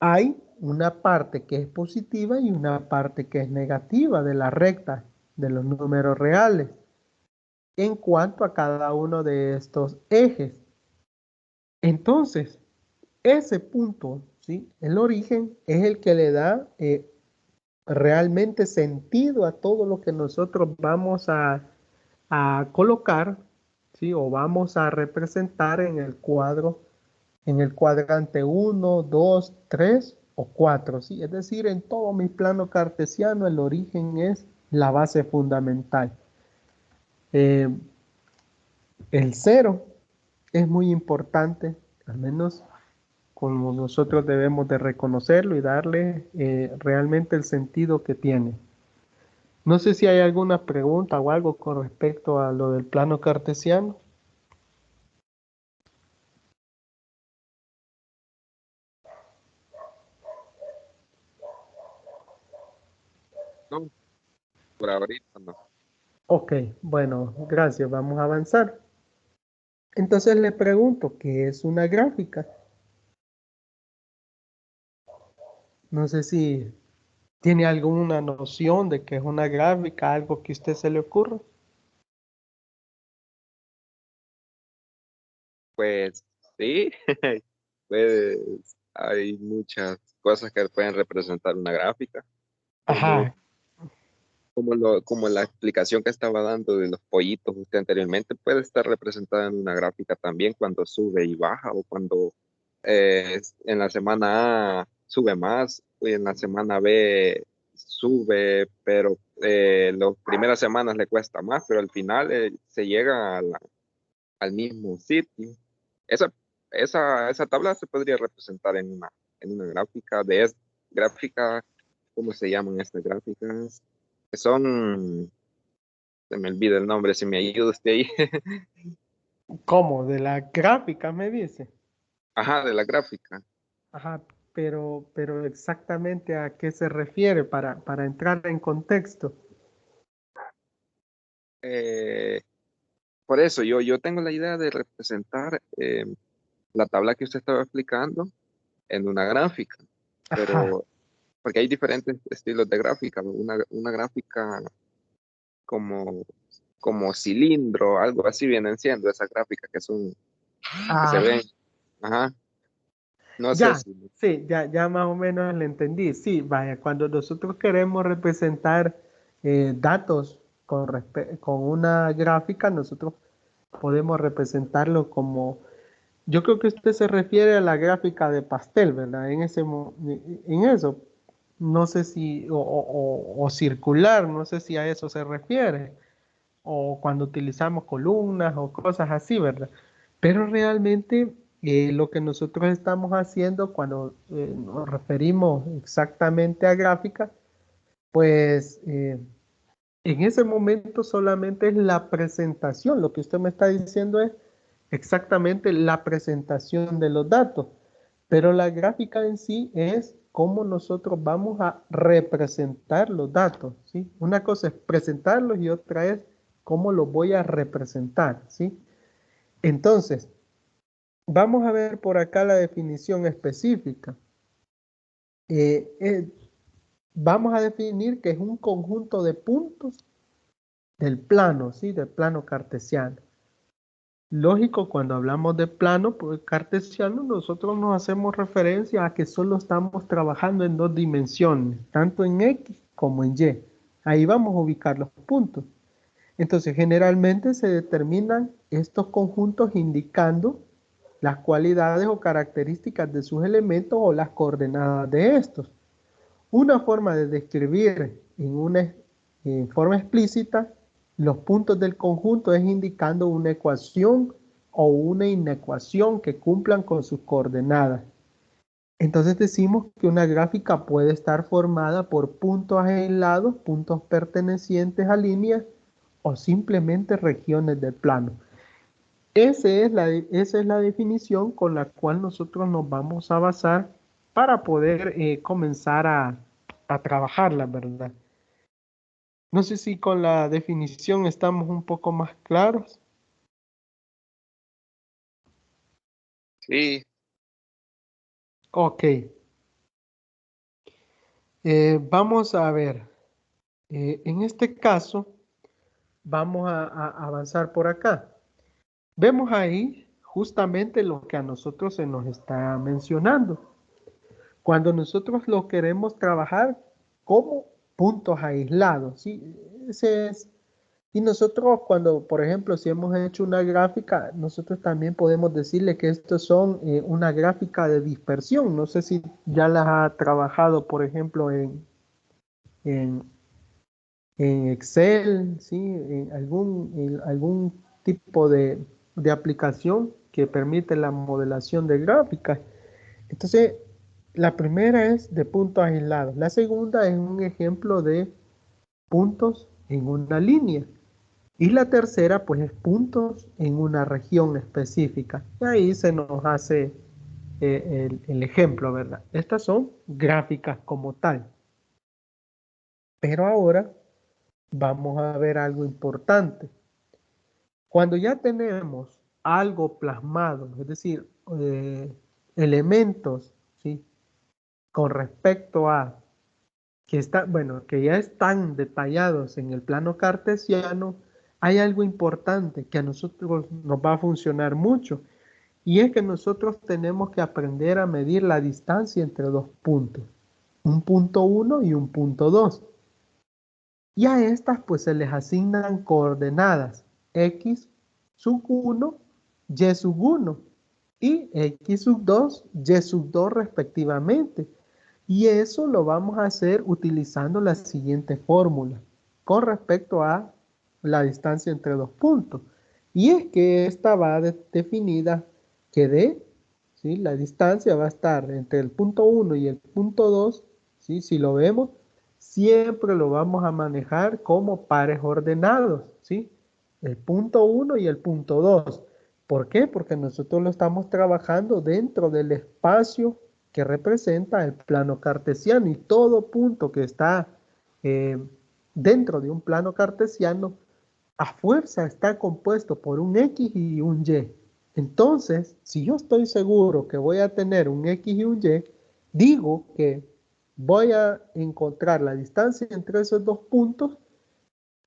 hay una parte que es positiva y una parte que es negativa de la recta de los números reales en cuanto a cada uno de estos ejes. Entonces, ese punto, ¿sí? El origen es el que le da realmente sentido a todo lo que nosotros vamos a colocar, ¿sí? O vamos a representar en el cuadro, en el cuadrante 1, 2, 3 o 4, ¿sí? Es decir, en todo mi plano cartesiano el origen es la base fundamental. Eh, el cero es muy importante, al menos como nosotros debemos de reconocerlo y darle realmente el sentido que tiene. No sé si hay alguna pregunta o algo con respecto a lo del plano cartesiano. No, por ahorita no. Ok, bueno, gracias, vamos a avanzar. Entonces le pregunto, ¿qué es una gráfica? No sé si tiene alguna noción de qué es una gráfica, algo que a usted se le ocurra. Pues sí, pues hay muchas cosas que pueden representar una gráfica, como, Ajá, como la explicación que estaba dando de los pollitos usted anteriormente, puede estar representada en una gráfica también cuando sube y baja, o cuando en la semana A sube más y en la semana B sube, pero las primeras semanas le cuesta más, pero al final se llega al mismo sitio. Esa, esa tabla se podría representar en una gráfica gráfica, ¿cómo se llaman estas gráficas? Que son, se me olvida el nombre, si me ayuda usted ahí. ¿cómo? De la gráfica me dice. Ajá, de la gráfica. Ajá, pero exactamente a qué se refiere para entrar en contexto. Eh, por eso yo tengo la idea de representar la tabla que usted estaba explicando en una gráfica, Ajá, pero porque hay diferentes estilos de gráfica, ¿no? Una gráfica como, como cilindro, algo así vienen siendo esas gráficas que se ah, ven. Ajá, no sé ya, si. sí, ya más o menos le entendí. Sí, vaya, cuando nosotros queremos representar datos con una gráfica, nosotros podemos representarlo como, yo creo que usted se refiere a la gráfica de pastel, ¿verdad? En eso, no sé si, o circular, no sé si a eso se refiere, o cuando utilizamos columnas o cosas así, ¿verdad? Pero realmente lo que nosotros estamos haciendo cuando nos referimos exactamente a gráfica, pues en ese momento solamente es la presentación. Lo que usted me está diciendo es exactamente la presentación de los datos, pero la gráfica en sí es cómo nosotros vamos a representar los datos, ¿sí? Una cosa es presentarlos y otra es cómo los voy a representar, ¿sí? Entonces, vamos a ver por acá la definición específica. Eh, eh, Vamos a definir que es un conjunto de puntos del plano, ¿sí? Del plano cartesiano. Lógico, cuando hablamos de plano pues, cartesiano, nosotros nos hacemos referencia a que solo estamos trabajando en dos dimensiones, tanto en X como en Y. Ahí vamos a ubicar los puntos. Entonces, generalmente se determinan estos conjuntos indicando las cualidades o características de sus elementos o las coordenadas de estos. Una forma de describir en forma explícita los puntos del conjunto es indicando una ecuación o una inecuación que cumplan con sus coordenadas. Entonces decimos que una gráfica puede estar formada por puntos aislados, puntos pertenecientes a líneas o simplemente regiones del plano. Esa es la definición con la cual nosotros nos vamos a basar para poder comenzar a trabajarla, ¿verdad? No sé si con la definición estamos un poco más claros. Sí, Ok, vamos a ver. En este caso, vamos a avanzar por acá. Vemos ahí justamente lo que a nosotros se nos está mencionando. Cuando nosotros lo queremos trabajar como puntos aislados, ¿sí? Ese es, y nosotros cuando, por ejemplo, si hemos hecho una gráfica, nosotros también podemos decirle que estos son una gráfica de dispersión. No sé si ya las ha trabajado, por ejemplo, en, en Excel, ¿sí? En algún tipo de aplicación que permite la modelación de gráficas. Entonces, la primera es de puntos aislados. La segunda es un ejemplo de puntos en una línea. Y la tercera, pues, es puntos en una región específica. Y ahí se nos hace el ejemplo, ¿verdad? Estas son gráficas como tal. Pero ahora vamos a ver algo importante. Cuando ya tenemos algo plasmado, es decir, elementos, ¿sí? Con respecto a que ya están detallados en el plano cartesiano, hay algo importante que a nosotros nos va a funcionar mucho, y es que nosotros tenemos que aprender a medir la distancia entre dos puntos, un punto 1 y un punto 2. Y a estas pues se les asignan coordenadas x sub 1, y sub 1 y x sub 2, y sub 2 respectivamente. Y eso lo vamos a hacer utilizando la siguiente fórmula con respecto a la distancia entre dos puntos. Y es que esta va definida que ¿sí? La distancia va a estar entre el punto 1 y el punto 2, ¿sí? Si lo vemos, siempre lo vamos a manejar como pares ordenados, ¿sí? El punto 1 y el punto 2. ¿Por qué? Porque nosotros lo estamos trabajando dentro del espacio que representa el plano cartesiano, y todo punto que está eh, dentro de un plano cartesiano a fuerza está compuesto por un X y un Y. Entonces, si yo estoy seguro que voy a tener un X y un Y, digo que voy a encontrar la distancia entre esos dos puntos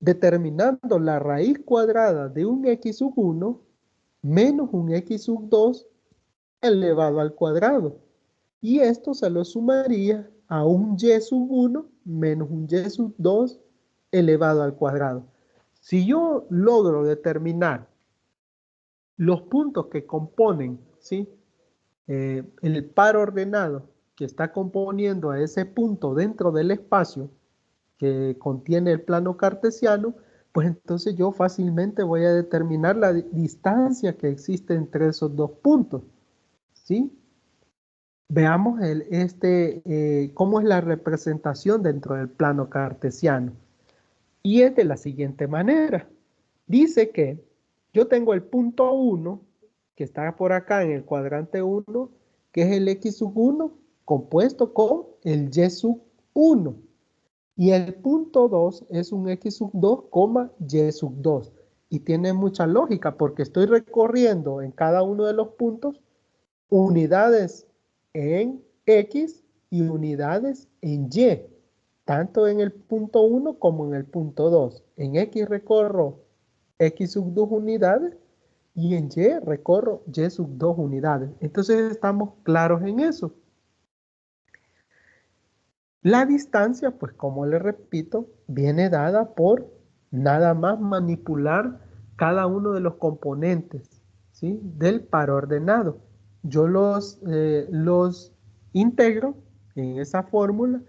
determinando la raíz cuadrada de un X sub 1 menos un X sub 2 elevado al cuadrado. Y esto se lo sumaría a un y sub 1 menos un y sub 2 elevado al cuadrado. Si yo logro determinar los puntos que componen, ¿sí? El par ordenado que está componiendo a ese punto dentro del espacio que contiene el plano cartesiano, pues entonces yo fácilmente voy a determinar la distancia que existe entre esos dos puntos, ¿sí? Veamos cómo es la representación dentro del plano cartesiano. Y es de la siguiente manera. Dice que yo tengo el punto 1, que está por acá en el cuadrante 1, que es el x sub 1, compuesto con el y sub 1. Y el punto 2 es un x sub 2, y sub 2. Y tiene mucha lógica porque estoy recorriendo en cada uno de los puntos unidades en X y unidades en Y, tanto en el punto 1 como en el punto 2. En X recorro X sub 2 unidades y en Y recorro Y sub 2 unidades. Entonces estamos claros en eso. La distancia, pues como le repito, viene dada por nada más manipular cada uno de los componentes, ¿sí? Del par ordenado. Yo los integro en esa fórmula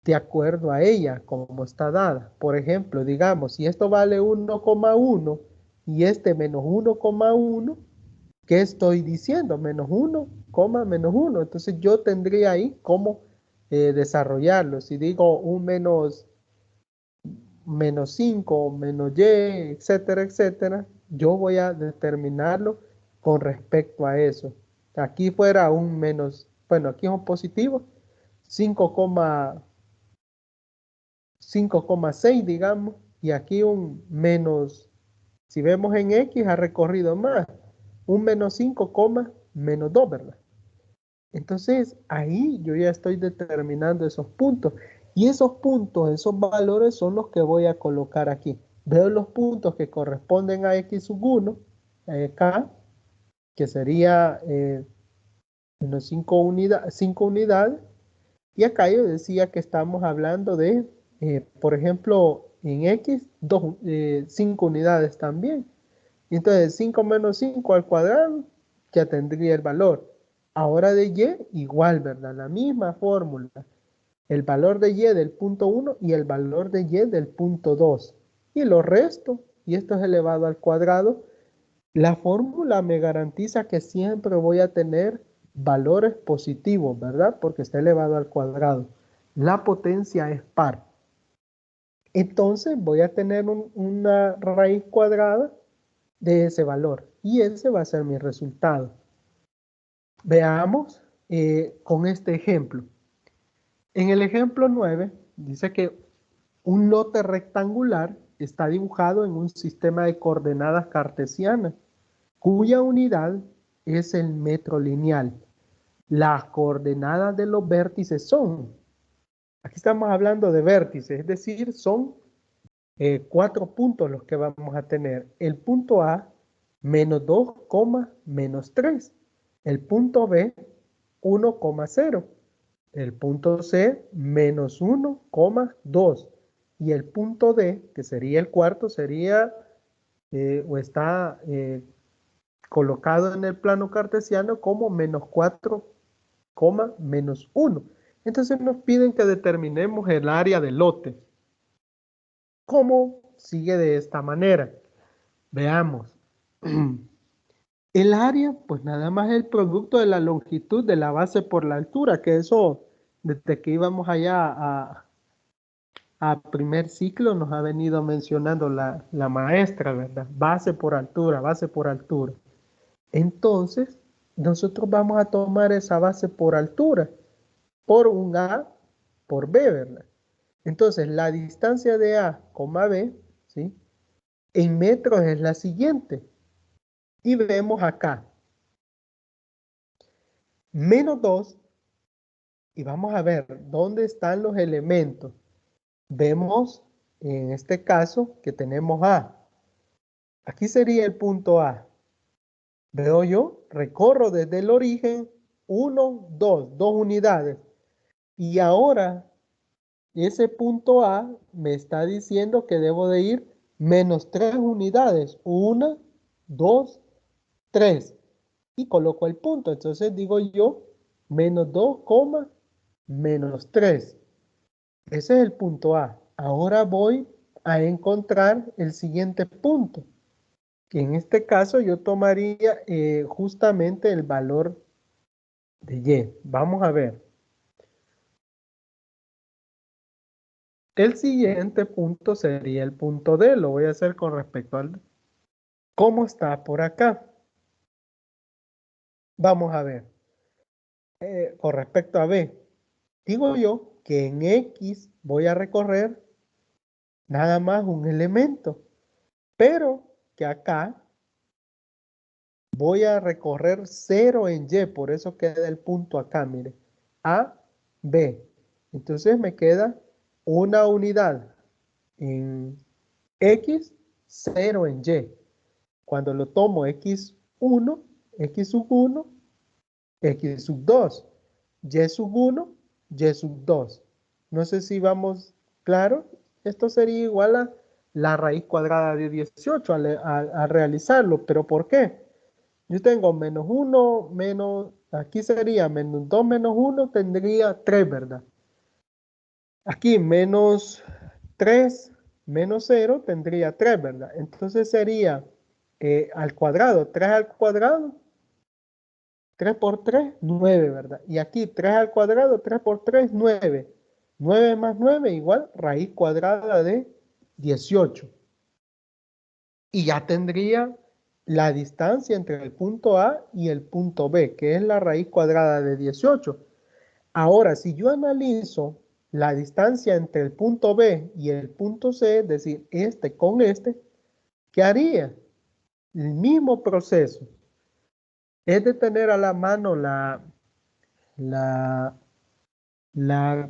de acuerdo a ella, como está dada. Por ejemplo, digamos, si esto vale 1,1 y este menos 1,1, ¿qué estoy diciendo? Menos 1, menos 1. Entonces yo tendría ahí cómo desarrollarlo. Si digo un menos 5, menos y, etcétera, etcétera, yo voy a determinarlo con respecto a eso. Aquí fuera un menos, bueno, aquí es un positivo, 5,6, digamos, y aquí un menos, si vemos en X ha recorrido más, un menos 5, menos 2, ¿verdad? Entonces ahí yo ya estoy determinando esos puntos, y esos puntos, esos valores son los que voy a colocar aquí. Veo los puntos que corresponden a X sub 1, acá, que sería menos 5 unidades, y acá yo decía que estamos hablando de, por ejemplo, en X, 5 unidades también. Entonces 5 menos 5 al cuadrado ya tendría el valor. Ahora de y igual, ¿verdad? La misma fórmula. El valor de y del punto 1 y el valor de y del punto 2. Y lo resto, y esto es elevado al cuadrado. La fórmula me garantiza que siempre voy a tener valores positivos, ¿verdad? Porque está elevado al cuadrado. La potencia es par. Entonces voy a tener una raíz cuadrada de ese valor y ese va a ser mi resultado. Veamos con este ejemplo. En el ejemplo 9 dice que un lote rectangular está dibujado en un sistema de coordenadas cartesianas cuya unidad es el metro lineal. Las coordenadas de los vértices son, aquí estamos hablando de vértices, es decir, son 4 puntos los que vamos a tener. El punto A, menos 2, menos 3. El punto B, 1,0. El punto C, menos 1, 2. Y el punto D, que sería el cuarto, sería o está colocado en el plano cartesiano como menos 4, menos 1. Entonces nos piden que determinemos el área del lote. ¿Cómo? Sigue de esta manera. Veamos. El área, pues nada más es el producto de la longitud de la base por la altura, que eso, desde que íbamos allá a primer ciclo, nos ha venido mencionando la maestra, ¿verdad? Base por altura, base por altura. Entonces, nosotros vamos a tomar esa base por altura, por un A, por B, ¿verdad? Entonces, la distancia de A, B, ¿sí? En metros es la siguiente. Y vemos acá, menos 2, y vamos a ver dónde están los elementos. Vemos, en este caso, que tenemos A. Aquí sería el punto A. Veo yo, recorro desde el origen 1, 2 unidades. Y ahora, ese punto A me está diciendo que debo de ir menos 3 unidades. 1, 2, 3. Y coloco el punto. Entonces digo yo, menos 2, menos 3. Ese es el punto A. Ahora voy a encontrar el siguiente punto, que en este caso yo tomaría justamente el valor de Y. Vamos a ver. El siguiente punto sería el punto D. Lo voy a hacer con respecto al cómo está por acá. Vamos a ver. Con respecto a B, digo yo que en X voy a recorrer nada más un elemento, pero que acá voy a recorrer 0 en Y, por eso queda el punto acá, mire. A, B. Entonces me queda una unidad en X, 0 en Y. Cuando lo tomo X1, X sub 1, X sub 2, Y sub 1, Y sub 2. No sé si vamos claro. Esto sería igual a la raíz cuadrada de 18 al realizarlo. ¿Pero por qué? Yo tengo menos 1, menos, aquí sería menos 2 menos 1, tendría 3, ¿verdad? Aquí menos 3 menos 0 tendría 3, ¿verdad? Entonces sería al cuadrado, 3 al cuadrado, 3 por 3, 9, ¿verdad? Y aquí 3 al cuadrado, 3 por 3, 9. 9 más 9 igual raíz cuadrada de 18. Y ya tendría la distancia entre el punto A y el punto B, que es la raíz cuadrada de 18. Ahora, si yo analizo la distancia entre el punto B y el punto C, es decir, este con este, ¿qué haría? El mismo proceso. Es de tener a la mano la, la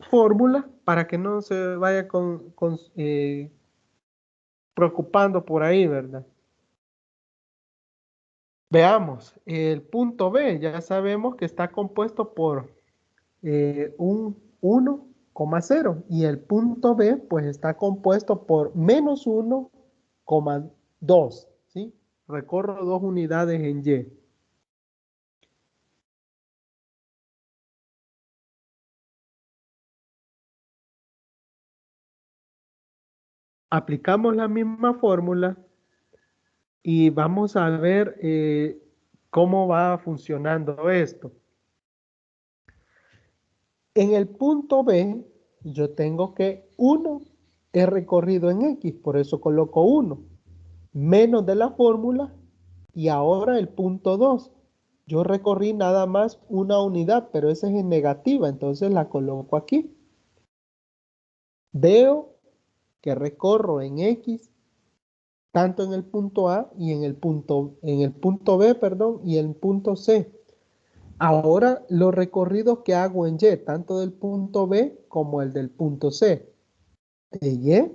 fórmula para que no se vaya preocupando por ahí, ¿verdad? Veamos, el punto B ya sabemos que está compuesto por un 1,0 y el punto B pues está compuesto por menos 1,2, ¿sí? Recorro 2 unidades en Y. Aplicamos la misma fórmula y vamos a ver cómo va funcionando esto. En el punto B, yo tengo que 1 es recorrido en X, por eso coloco 1, menos de la fórmula, y ahora el punto 2. Yo recorrí nada más una unidad, pero esa es en negativa, entonces la coloco aquí. Veo que recorro en X, tanto en el punto A y en el punto B, perdón, y en el punto C. Ahora los recorridos que hago en Y, tanto del punto B como el del punto C. De Y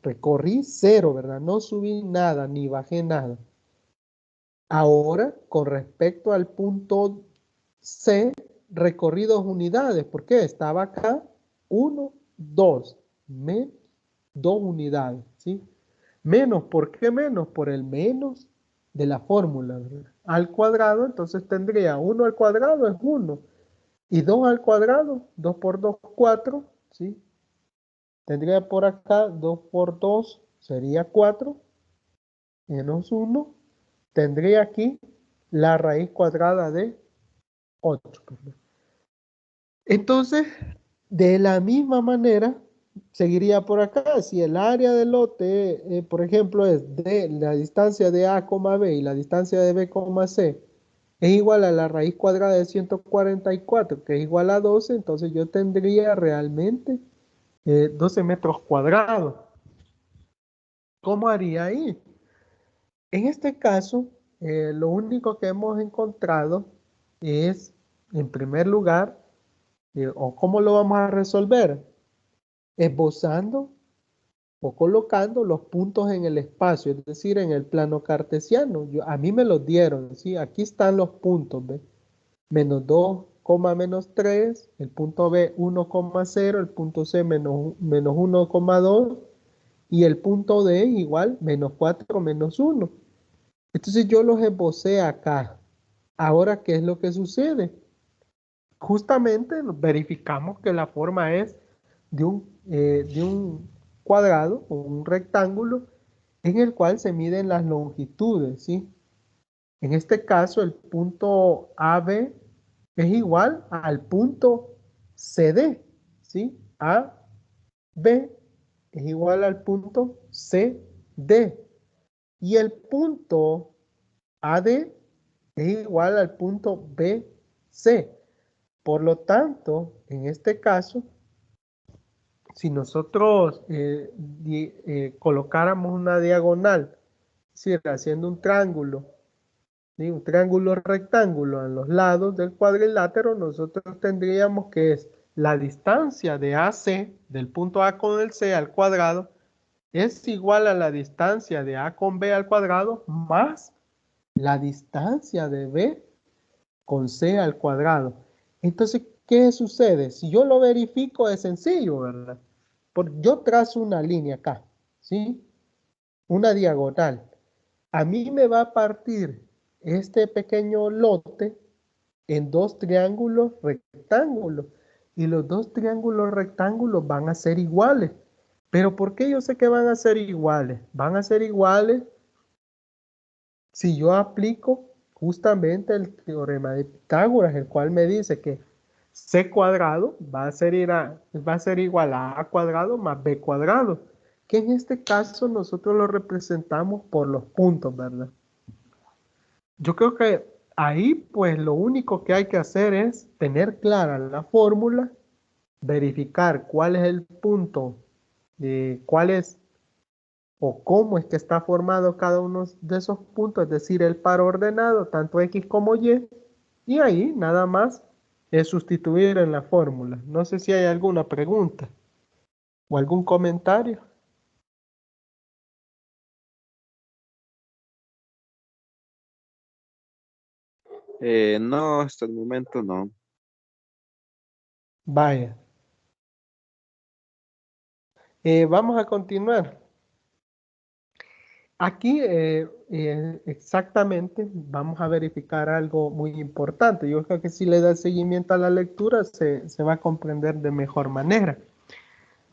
recorrí 0, ¿verdad? No subí nada ni bajé nada. Ahora, con respecto al punto C, recorrí 2 unidades. ¿Por qué? Estaba acá 1, 2, menos 2 unidades, ¿sí? Menos, ¿por qué menos? Por el menos de la fórmula, ¿verdad? Al cuadrado, entonces tendría 1 al cuadrado es 1. Y 2 al cuadrado, 2 por 2, 4, ¿sí? Tendría por acá 2 por 2 sería 4, menos 1. Tendría aquí la raíz cuadrada de 8. Entonces, de la misma manera, seguiría por acá. Si el área del lote, por ejemplo, es de la distancia de A, B y la distancia de B, C, es igual a la raíz cuadrada de 144, que es igual a 12, entonces yo tendría realmente 12 metros cuadrados. ¿Cómo haría ahí? En este caso, lo único que hemos encontrado es, en primer lugar, o cómo lo vamos a resolver, esbozando o colocando los puntos en el espacio, es decir, en el plano cartesiano. A mí me los dieron, ¿sí? Aquí están los puntos, ¿ve? Menos 2, menos 3, el punto B 1,0, el punto C menos 1,2 y el punto D igual menos 4, menos 1. Entonces yo los esbocé acá. Ahora, ¿qué es lo que sucede? Justamente verificamos que la forma es de un cuadrado o un rectángulo en el cual se miden las longitudes, ¿sí? En este caso, el punto AB es igual al punto CD, ¿sí? AB es igual al punto CD. Y el punto AD es igual al punto BC. Por lo tanto, en este caso, si nosotros colocáramos una diagonal, es decir, haciendo un triángulo, ¿sí? Un triángulo rectángulo en los lados del cuadrilátero, nosotros tendríamos que es la distancia de AC, del punto A con el C al cuadrado, es igual a la distancia de A con B al cuadrado más la distancia de B con C al cuadrado. Entonces, ¿qué sucede? Si yo lo verifico es sencillo, ¿verdad? Porque yo trazo una línea acá, ¿sí? Una diagonal. A mí me va a partir este pequeño lote en 2 triángulos rectángulos. Y los 2 triángulos rectángulos van a ser iguales. ¿Pero por qué yo sé que van a ser iguales? Van a ser iguales si yo aplico justamente el teorema de Pitágoras, el cual me dice que c cuadrado va a ser igual a cuadrado más b cuadrado, que en este caso nosotros lo representamos por los puntos, ¿verdad? Yo creo que ahí pues lo único que hay que hacer es tener clara la fórmula, verificar cuál es el punto, cuál es o cómo es que está formado cada uno de esos puntos, es decir, el par ordenado, tanto X como y ahí nada más es sustituir en la fórmula. No sé si hay alguna pregunta o algún comentario. No, hasta el momento no. Vaya, vamos a continuar. Aquí exactamente vamos a verificar algo muy importante. Yo creo que si le da seguimiento a la lectura se va a comprender de mejor manera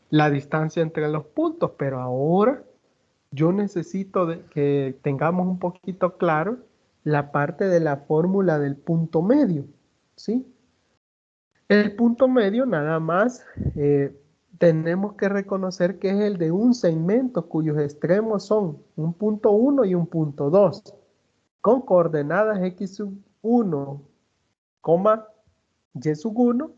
la distancia entre los puntos, pero ahora yo necesito que tengamos un poquito claro la parte de la fórmula del punto medio, ¿sí? El punto medio nada más tenemos que reconocer que es el de un segmento cuyos extremos son un punto 1 y un punto 2, con coordenadas x sub 1, y sub 1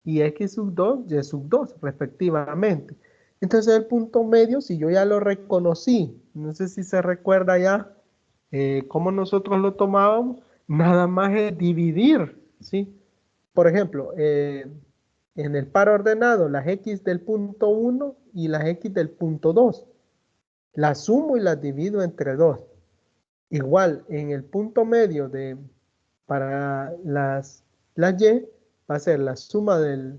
y x sub 2, y sub 2, respectivamente. Entonces el punto medio, si yo ya lo reconocí, no sé si se recuerda ya cómo nosotros lo tomábamos, nada más es dividir, ¿sí? Por ejemplo, en el par ordenado, las x del punto 1 y las x del punto 2, las sumo y las divido entre 2. Igual, en el punto medio para las y, va a ser la suma de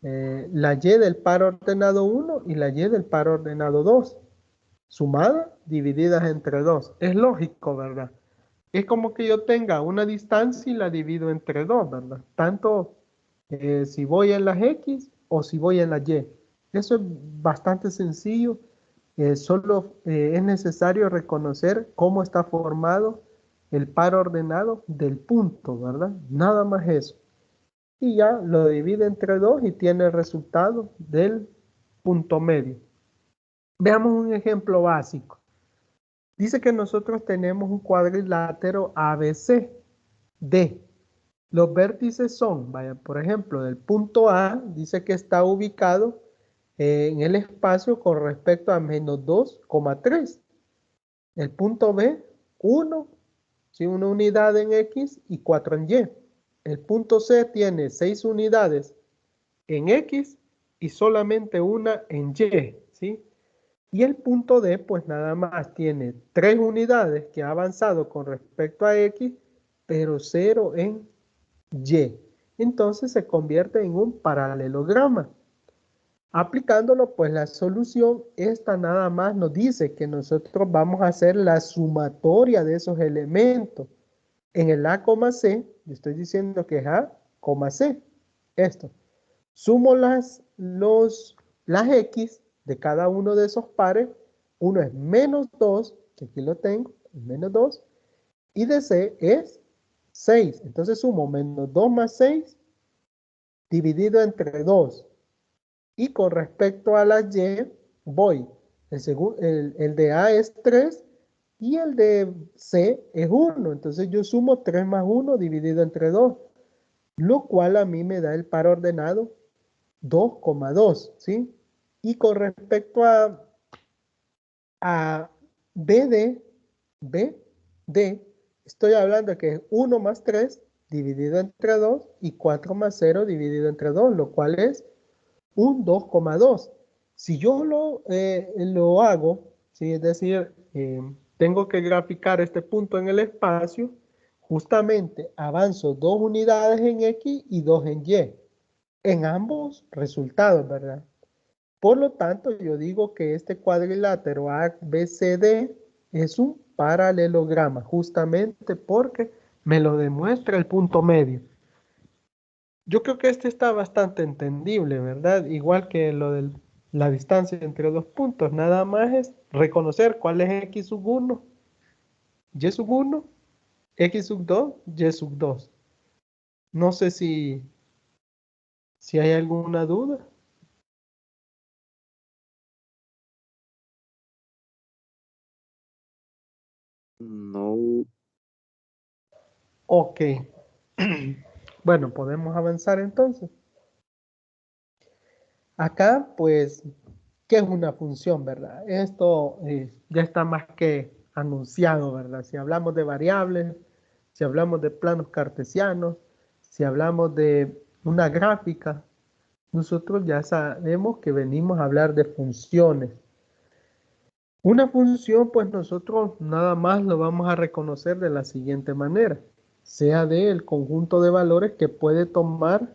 la y del par ordenado 1 y la y del par ordenado 2, sumadas, divididas entre 2. Es lógico, ¿verdad? Es como que yo tenga una distancia y la divido entre 2, ¿verdad? Tanto si voy en las X o si voy en las Y. Eso es bastante sencillo. Solo es necesario reconocer cómo está formado el par ordenado del punto, ¿verdad? Nada más eso. Y ya lo divide entre 2 y tiene el resultado del punto medio. Veamos un ejemplo básico. Dice que nosotros tenemos un cuadrilátero ABC D. Los vértices son, vaya, por ejemplo, del punto A, dice que está ubicado en el espacio con respecto a menos 2,3. El punto B, 1, ¿sí? Una unidad en X y 4 en Y. El punto C tiene 6 unidades en X y solamente una en Y, ¿sí? Y el punto D, pues nada más tiene 3 unidades que ha avanzado con respecto a X, pero 0 en Y. Entonces se convierte en un paralelograma. Aplicándolo, pues la solución, esta nada más nos dice que nosotros vamos a hacer la sumatoria de esos elementos. En el A, C, yo estoy diciendo que es A, C. Esto. Sumo las X de cada uno de esos pares. Uno es menos 2, que aquí lo tengo, menos 2. Y de C es 6. Entonces sumo menos 2 más 6 dividido entre 2. Y con respecto a la Y, voy. El de A es 3 y el de C es 1. Entonces yo sumo 3 más 1 dividido entre 2, lo cual a mí me da el par ordenado 2,2, ¿sí? Y con respecto a BD, estoy hablando que es 1 más 3 dividido entre 2 y 4 más 0 dividido entre 2, lo cual es un 2,2. Si yo lo hago, ¿sí? Es decir, tengo que graficar este punto en el espacio, justamente avanzo 2 unidades en X y 2 en Y, en ambos resultados, ¿verdad? Por lo tanto, yo digo que este cuadrilátero ABCD es un paralelograma, justamente porque me lo demuestra el punto medio. Yo creo que este está bastante entendible, ¿verdad? Igual que lo de la distancia entre dos puntos, nada más es reconocer cuál es x sub 1, y sub 1, x sub 2, y sub 2. No sé si hay alguna duda. No, Ok. Bueno, podemos avanzar entonces. Acá, pues, ¿qué es una función, verdad? Esto ya está más que anunciado, ¿verdad? Si hablamos de variables, si hablamos de planos cartesianos, si hablamos de una gráfica, nosotros ya sabemos que venimos a hablar de funciones. Una función, pues nosotros nada más lo vamos a reconocer de la siguiente manera, sea del conjunto de valores que puede tomar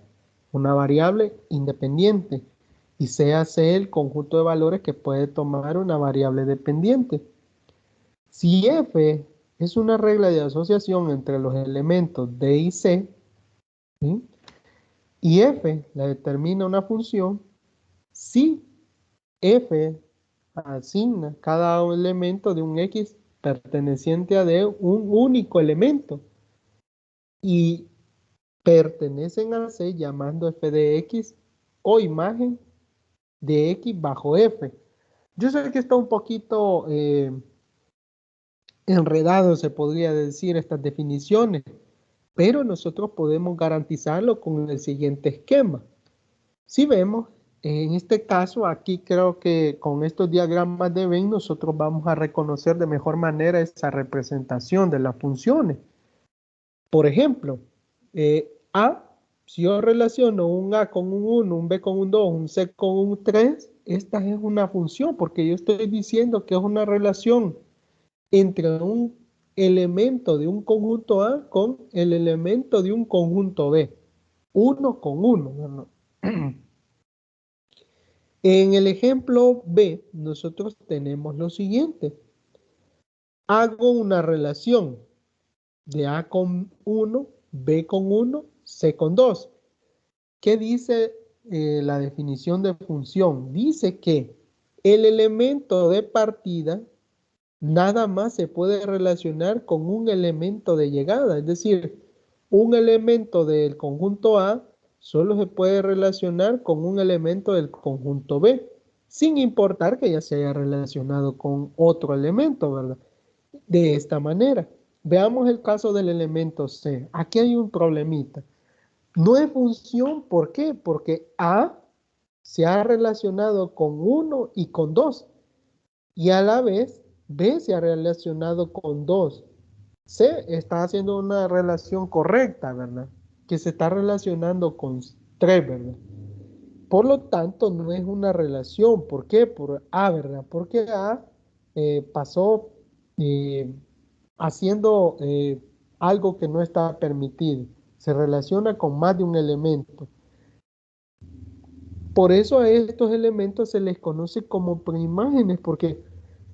una variable independiente y sea C el conjunto de valores que puede tomar una variable dependiente. Si F es una regla de asociación entre los elementos D y C, ¿sí? Y F la determina una función, si F asigna cada elemento de un X perteneciente a D un único elemento y pertenecen a C llamando F de X o imagen de X bajo F. Yo sé que está un poquito enredado, se podría decir, estas definiciones, pero nosotros podemos garantizarlo con el siguiente esquema. Si vemos, en este caso, aquí creo que con estos diagramas de Venn nosotros vamos a reconocer de mejor manera esa representación de las funciones. Por ejemplo, A, si yo relaciono un A con un 1, un B con un 2, un C con un 3, esta es una función porque yo estoy diciendo que es una relación entre un elemento de un conjunto A con el elemento de un conjunto B. Uno con uno. En el ejemplo B, nosotros tenemos lo siguiente. Hago una relación de A con 1, B con 1, C con 2. ¿Qué dice la definición de función? Dice que el elemento de partida nada más se puede relacionar con un elemento de llegada, es decir, un elemento del conjunto A solo se puede relacionar con un elemento del conjunto B, sin importar que ya se haya relacionado con otro elemento, ¿verdad? De esta manera. Veamos el caso del elemento C. Aquí hay un problemita. No es función, ¿por qué? Porque A se ha relacionado con 1 y con 2 y a la vez B se ha relacionado con 2. C está haciendo una relación correcta, ¿verdad? Que se está relacionando con 3, ¿verdad? Por lo tanto, no es una relación. ¿Por qué? Por A, ¿verdad? Porque A pasó eh, haciendo algo que no está permitido. Se relaciona con más de un elemento. Por eso a estos elementos se les conoce como preimágenes, porque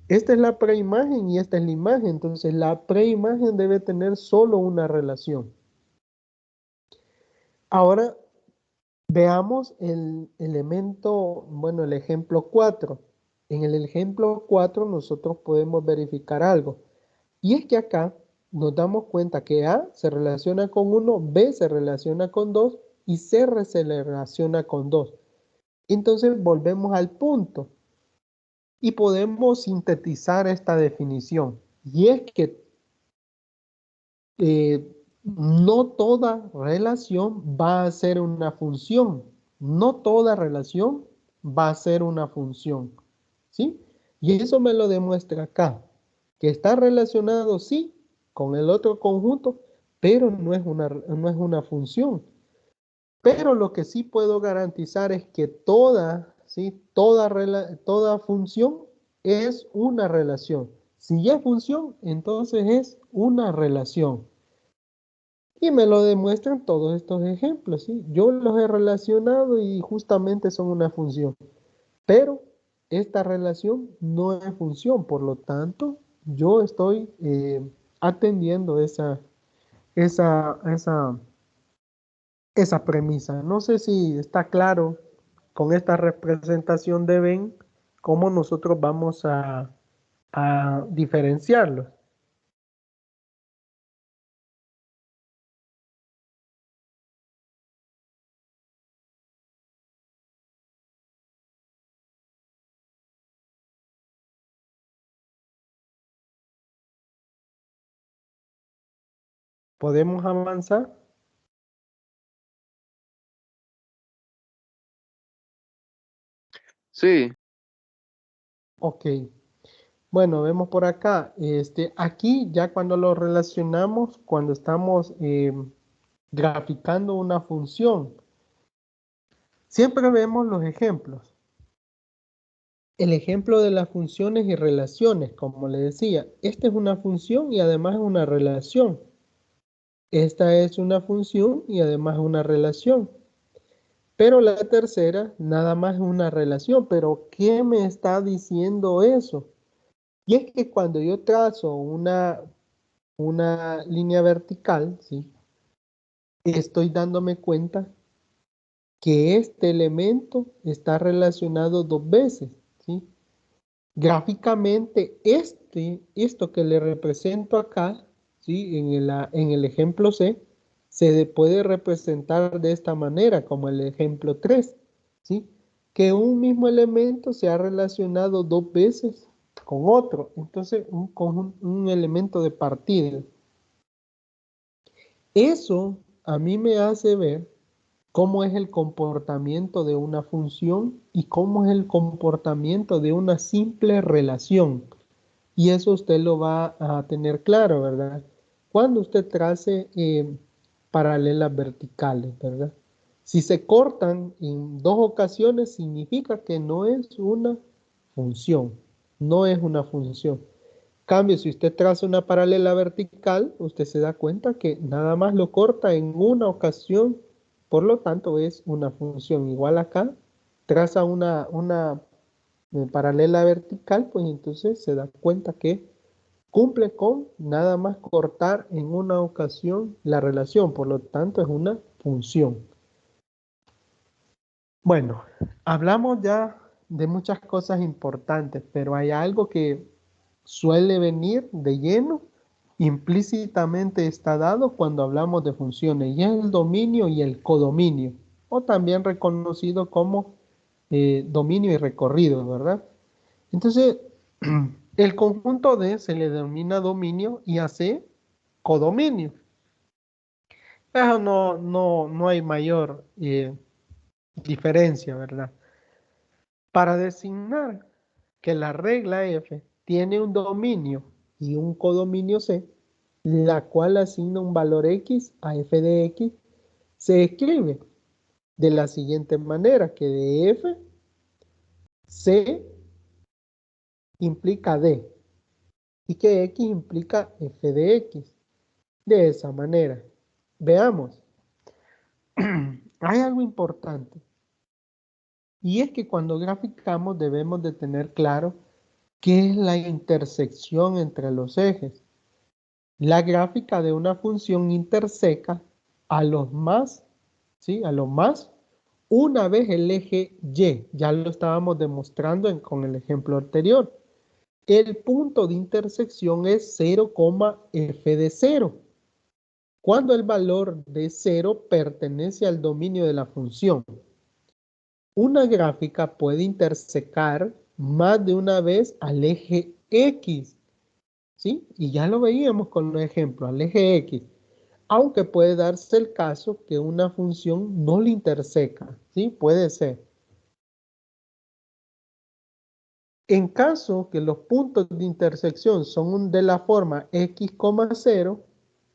esta es la preimagen y esta es la imagen. Entonces, la preimagen debe tener solo una relación. Ahora, veamos el elemento, bueno, el ejemplo 4. En el ejemplo 4 nosotros podemos verificar algo. Y es que acá nos damos cuenta que A se relaciona con 1, B se relaciona con 2 y C se relaciona con 2. Entonces volvemos al punto y podemos sintetizar esta definición. Y es que no toda relación va a ser una función. No toda relación va a ser una función. ¿Sí? Y eso me lo demuestra acá. Que está relacionado, sí, con el otro conjunto, pero no es una función. Pero lo que sí puedo garantizar es que ¿sí? Toda función es una relación. Si ya es función, entonces es una relación. Y me lo demuestran todos estos ejemplos, ¿sí? Yo los he relacionado y justamente son una función. Pero esta relación no es función, por lo tanto, yo estoy atendiendo esa, esa, esa premisa. No sé si está claro con esta representación de Venn cómo nosotros vamos a diferenciarlos. ¿Podemos avanzar? Sí, Ok. Bueno, vemos por acá. Aquí ya cuando lo relacionamos, cuando estamos graficando una función, siempre vemos los ejemplos. El ejemplo de las funciones y relaciones, como le decía, esta es una función y además es una relación. Esta es una función y además una relación. Pero la tercera nada más es una relación. Pero ¿qué me está diciendo eso? Y es que cuando yo trazo una línea vertical, ¿sí? Estoy dándome cuenta que este elemento está relacionado dos veces, ¿sí? Gráficamente, esto que le represento acá, ¿sí? En el ejemplo C, se puede representar de esta manera, como el ejemplo 3, ¿sí? que un mismo elemento se ha relacionado dos veces con otro. Entonces, un elemento de partida. Eso a mí me hace ver cómo es el comportamiento de una función y cómo es el comportamiento de una simple relación. Y eso usted lo va a tener claro, ¿verdad? Cuando usted trace paralelas verticales, ¿verdad? Si se cortan en dos ocasiones, significa que no es una función, no es una función. Cambio, si usted traza una paralela vertical, usted se da cuenta que nada más lo corta en una ocasión, por lo tanto es una función. Igual acá, traza una paralela vertical, pues entonces se da cuenta que cumple con nada más cortar en una ocasión la relación, por lo tanto es una función. Bueno, hablamos ya de muchas cosas importantes, pero hay algo que suele venir de lleno, implícitamente está dado cuando hablamos de funciones, y es el dominio y el codominio, o también reconocido como dominio y recorrido, ¿verdad? Entonces, el conjunto D se le denomina dominio y a C codominio. Eso no hay mayor diferencia, ¿verdad? Para designar que la regla F tiene un dominio y un codominio C, la cual asigna un valor X a f de X, se escribe de la siguiente manera, que de F, C implica D y que X implica f de X. De esa manera. Veamos, hay algo importante y es que cuando graficamos debemos de tener claro qué es la intersección entre los ejes. La gráfica de una función interseca a los más, ¿sí? A los más, una vez el eje Y, ya lo estábamos demostrando con el ejemplo anterior. El punto de intersección es 0, f de 0. Cuando el valor de 0 pertenece al dominio de la función. Una gráfica puede intersecar más de una vez al eje X, ¿sí? Y ya lo veíamos con los ejemplos, al eje X. Aunque puede darse el caso que una función no le interseca, ¿sí? Puede ser. En caso que los puntos de intersección son de la forma x, 0,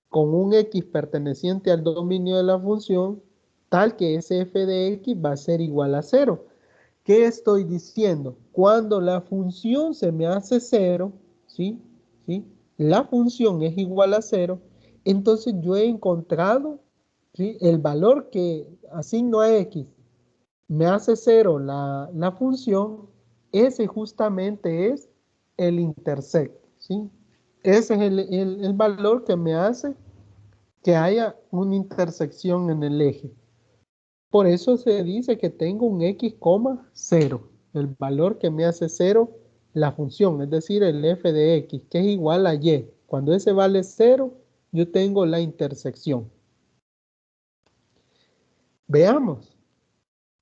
con un x perteneciente al dominio de la función, tal que ese f de x va a ser igual a 0. ¿Qué estoy diciendo? Cuando la función se me hace 0, ¿sí? ¿Sí? La función es igual a 0, entonces yo he encontrado, ¿sí? El valor que asigno a x me hace 0 la función, ese justamente es el intersect, ¿sí? Ese es el valor que me hace que haya una intersección en el eje. Por eso se dice que tengo un x, 0, el valor que me hace 0 la función, es decir, el f de x, que es igual a y. Cuando ese vale 0, yo tengo la intersección. Veamos,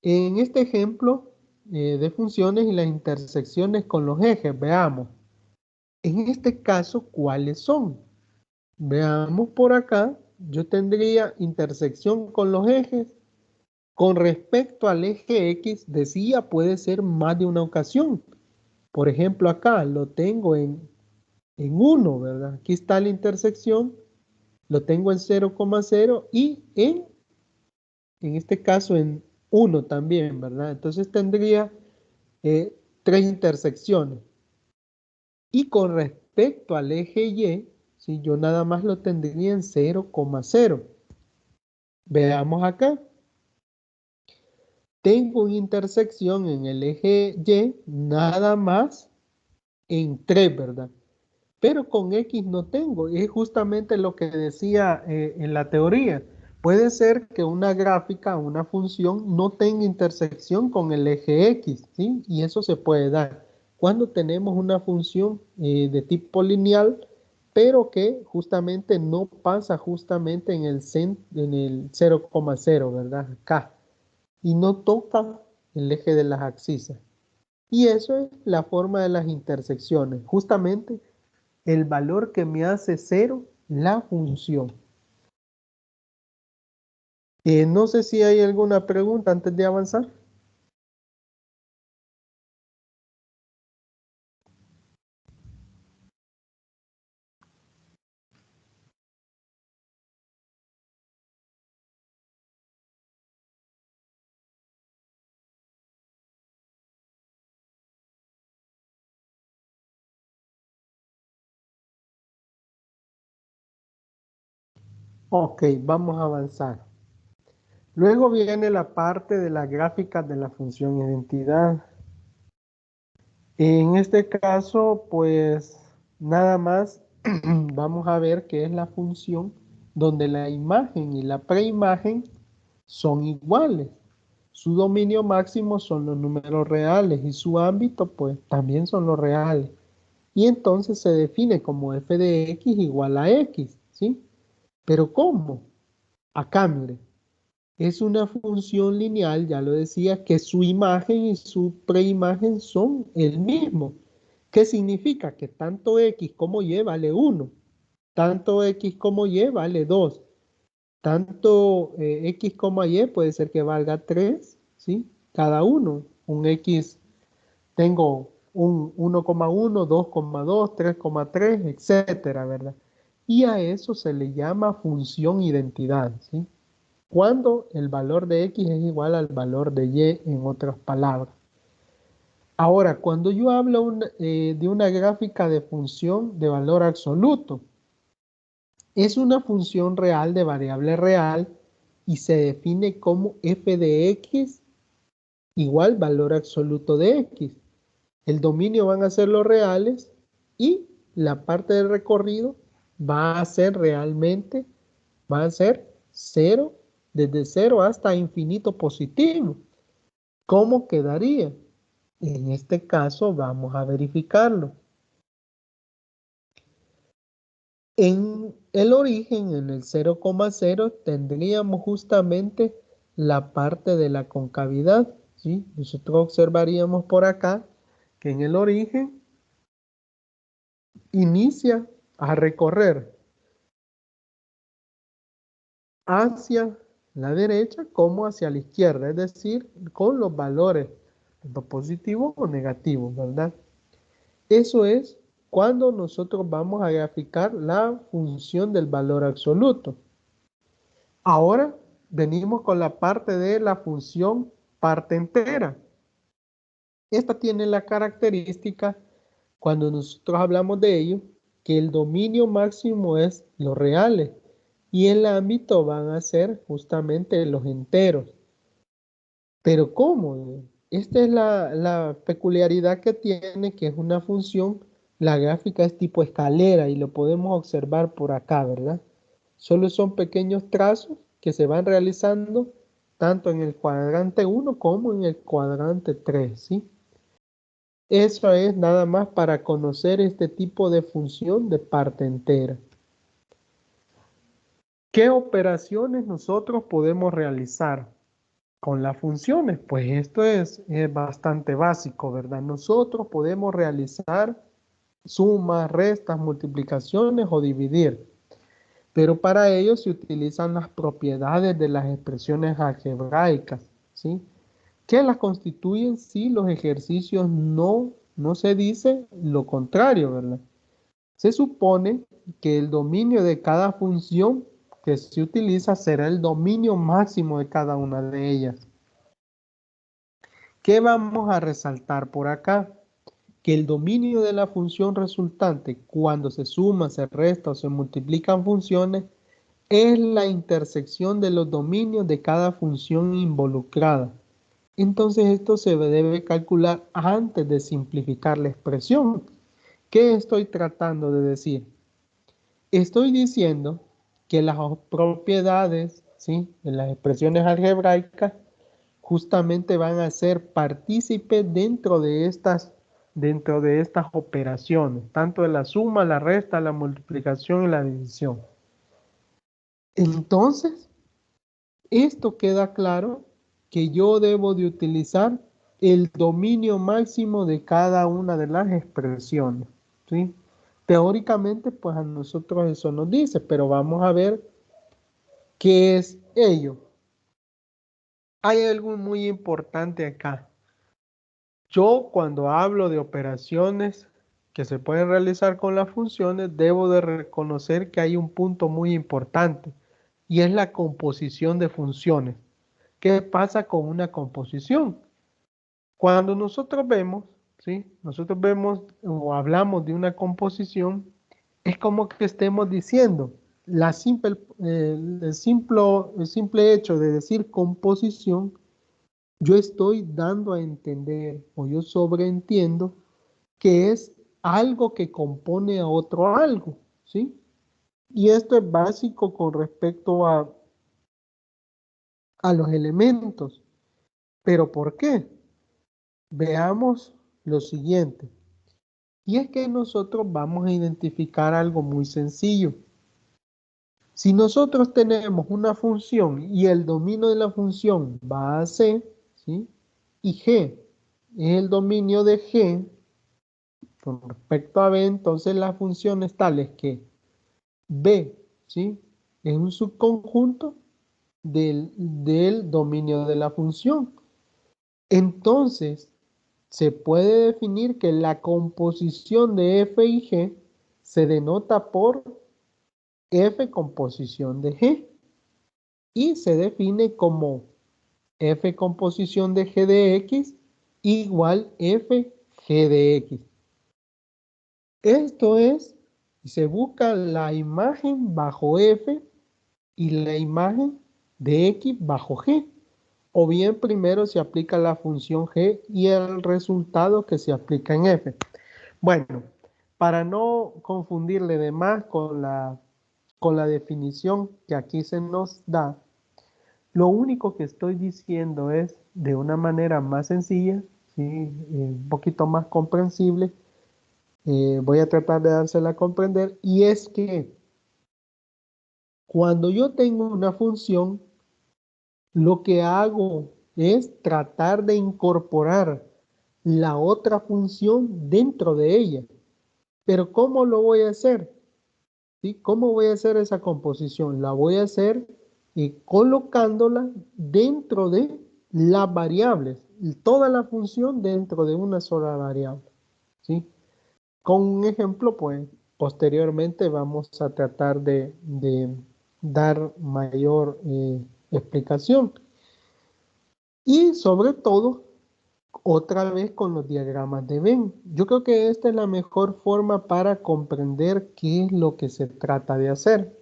en este ejemplo de funciones y las intersecciones con los ejes, veamos. En este caso, ¿cuáles son? Veamos por acá, yo tendría intersección con los ejes. Con respecto al eje X, decía, puede ser más de una ocasión. Por ejemplo, acá lo tengo en 1, ¿verdad? Aquí está la intersección, lo tengo en 0,0 y en este caso en 1 también, ¿verdad? Entonces tendría 3 intersecciones. Y con respecto al eje Y, si yo nada más lo tendría en 0,0. Veamos acá. Tengo una intersección en el eje Y nada más en 3, ¿verdad? Pero con X no tengo. Es justamente lo que decía en la teoría. Puede ser que una gráfica, una función, no tenga intersección con el eje X, ¿sí? Y eso se puede dar cuando tenemos una función de tipo lineal, pero que justamente no pasa justamente en el 0,0, ¿verdad? Acá. Y no toca el eje de las abscisas. Y eso es la forma de las intersecciones, justamente el valor que me hace cero la función. No sé si hay alguna pregunta antes de avanzar. Ok, vamos a avanzar. Luego viene la parte de la gráfica de la función identidad. En este caso, pues nada más vamos a ver qué es la función donde la imagen y la preimagen son iguales. Su dominio máximo son los números reales y su ámbito pues también son los reales. Y entonces se define como f de x igual a x, ¿sí? Pero ¿cómo? Acá, mire, es una función lineal, ya lo decía, que su imagen y su preimagen son el mismo. ¿Qué significa? Que tanto x como y vale 1, tanto x como y vale 2, tanto x como y puede ser que valga 3, ¿sí? Cada uno, un x, tengo un 1,1, 2,2, 3,3, etcétera, ¿verdad? Y a eso se le llama función identidad, ¿sí? Cuando el valor de x es igual al valor de y, en otras palabras. Ahora, cuando yo hablo de una gráfica de función de valor absoluto, es una función real de variable real y se define como f de x igual valor absoluto de x. El dominio van a ser los reales y la parte del recorrido va a ser realmente, va a ser 0, desde 0 hasta infinito positivo. ¿Cómo quedaría? En este caso vamos a verificarlo. En el origen, en el 0,0, tendríamos justamente la parte de la concavidad, ¿sí? Nosotros observaríamos por acá que en el origen inicia a recorrer hacia la derecha como hacia la izquierda, es decir, con los valores tanto positivos o negativos, ¿verdad? Eso es cuando nosotros vamos a graficar la función del valor absoluto. Ahora venimos con la parte de la función parte entera. Esta tiene la característica, cuando nosotros hablamos de ello, que el dominio máximo es los reales y el ámbito van a ser justamente los enteros. Pero ¿cómo? Esta es la peculiaridad que tiene, que es una función, la gráfica es tipo escalera y lo podemos observar por acá, ¿verdad? Solo son pequeños trazos que se van realizando tanto en el cuadrante 1 como en el cuadrante 3, ¿sí? Eso es nada más para conocer este tipo de función de parte entera. ¿Qué operaciones nosotros podemos realizar con las funciones? Pues esto es bastante básico, ¿verdad? Nosotros podemos realizar sumas, restas, multiplicaciones o dividir, pero para ello se utilizan las propiedades de las expresiones algebraicas, ¿sí? Que las constituyen si los ejercicios no se dice lo contrario, ¿verdad? Se supone que el dominio de cada función que se utiliza será el dominio máximo de cada una de ellas. ¿Qué vamos a resaltar por acá? Que el dominio de la función resultante, cuando se suma, se resta o se multiplican funciones, es la intersección de los dominios de cada función involucrada. Entonces esto se debe calcular antes de simplificar la expresión. ¿Qué estoy tratando de decir? Estoy diciendo que las propiedades, ¿sí?, de las expresiones algebraicas justamente van a ser partícipes dentro de estas operaciones, tanto de la suma, la resta, la multiplicación y la división. Entonces, esto queda claro que yo debo de utilizar el dominio máximo de cada una de las expresiones, ¿sí? Teóricamente, pues a nosotros eso nos dice, pero vamos a ver qué es ello. Hay algo muy importante acá. Yo cuando hablo de operaciones que se pueden realizar con las funciones, debo de reconocer que hay un punto muy importante y es la composición de funciones. ¿Qué pasa con una composición? Cuando nosotros vemos, ¿sí? Nosotros vemos o hablamos de una composición, es como que estemos diciendo, el simple hecho de decir composición, yo estoy dando a entender o yo sobreentiendo que es algo que compone a otro algo, ¿sí? Y esto es básico con respecto a los elementos. ¿Pero por qué? Veamos lo siguiente. Y es que nosotros vamos a identificar algo muy sencillo. Si nosotros tenemos una función y el dominio de la función va a C, ¿sí? Y G es el dominio de G con respecto a B, entonces las funciones tales que B, ¿sí? Es un subconjunto del dominio de la función. Entonces, se puede definir que la composición de F y G se denota por F composición de G y se define como F composición de G de X igual F G de X. Esto es, se busca la imagen bajo F y la imagen de X bajo G. O bien primero se aplica la función G y el resultado que se aplica en F. Bueno, para no confundirle de más con la definición que aquí se nos da, lo único que estoy diciendo es de una manera más sencilla, ¿sí? Un poquito más comprensible, voy a tratar de dársela a comprender, y es que cuando yo tengo una función, lo que hago es tratar de incorporar la otra función dentro de ella. Pero ¿cómo lo voy a hacer? ¿Sí? ¿Cómo voy a hacer esa composición? La voy a hacer colocándola dentro de las variables, y toda la función dentro de una sola variable. ¿Sí? Con un ejemplo, pues posteriormente vamos a tratar de dar mayor explicación. Y sobre todo, otra vez con los diagramas de Venn. Yo creo que esta es la mejor forma para comprender qué es lo que se trata de hacer.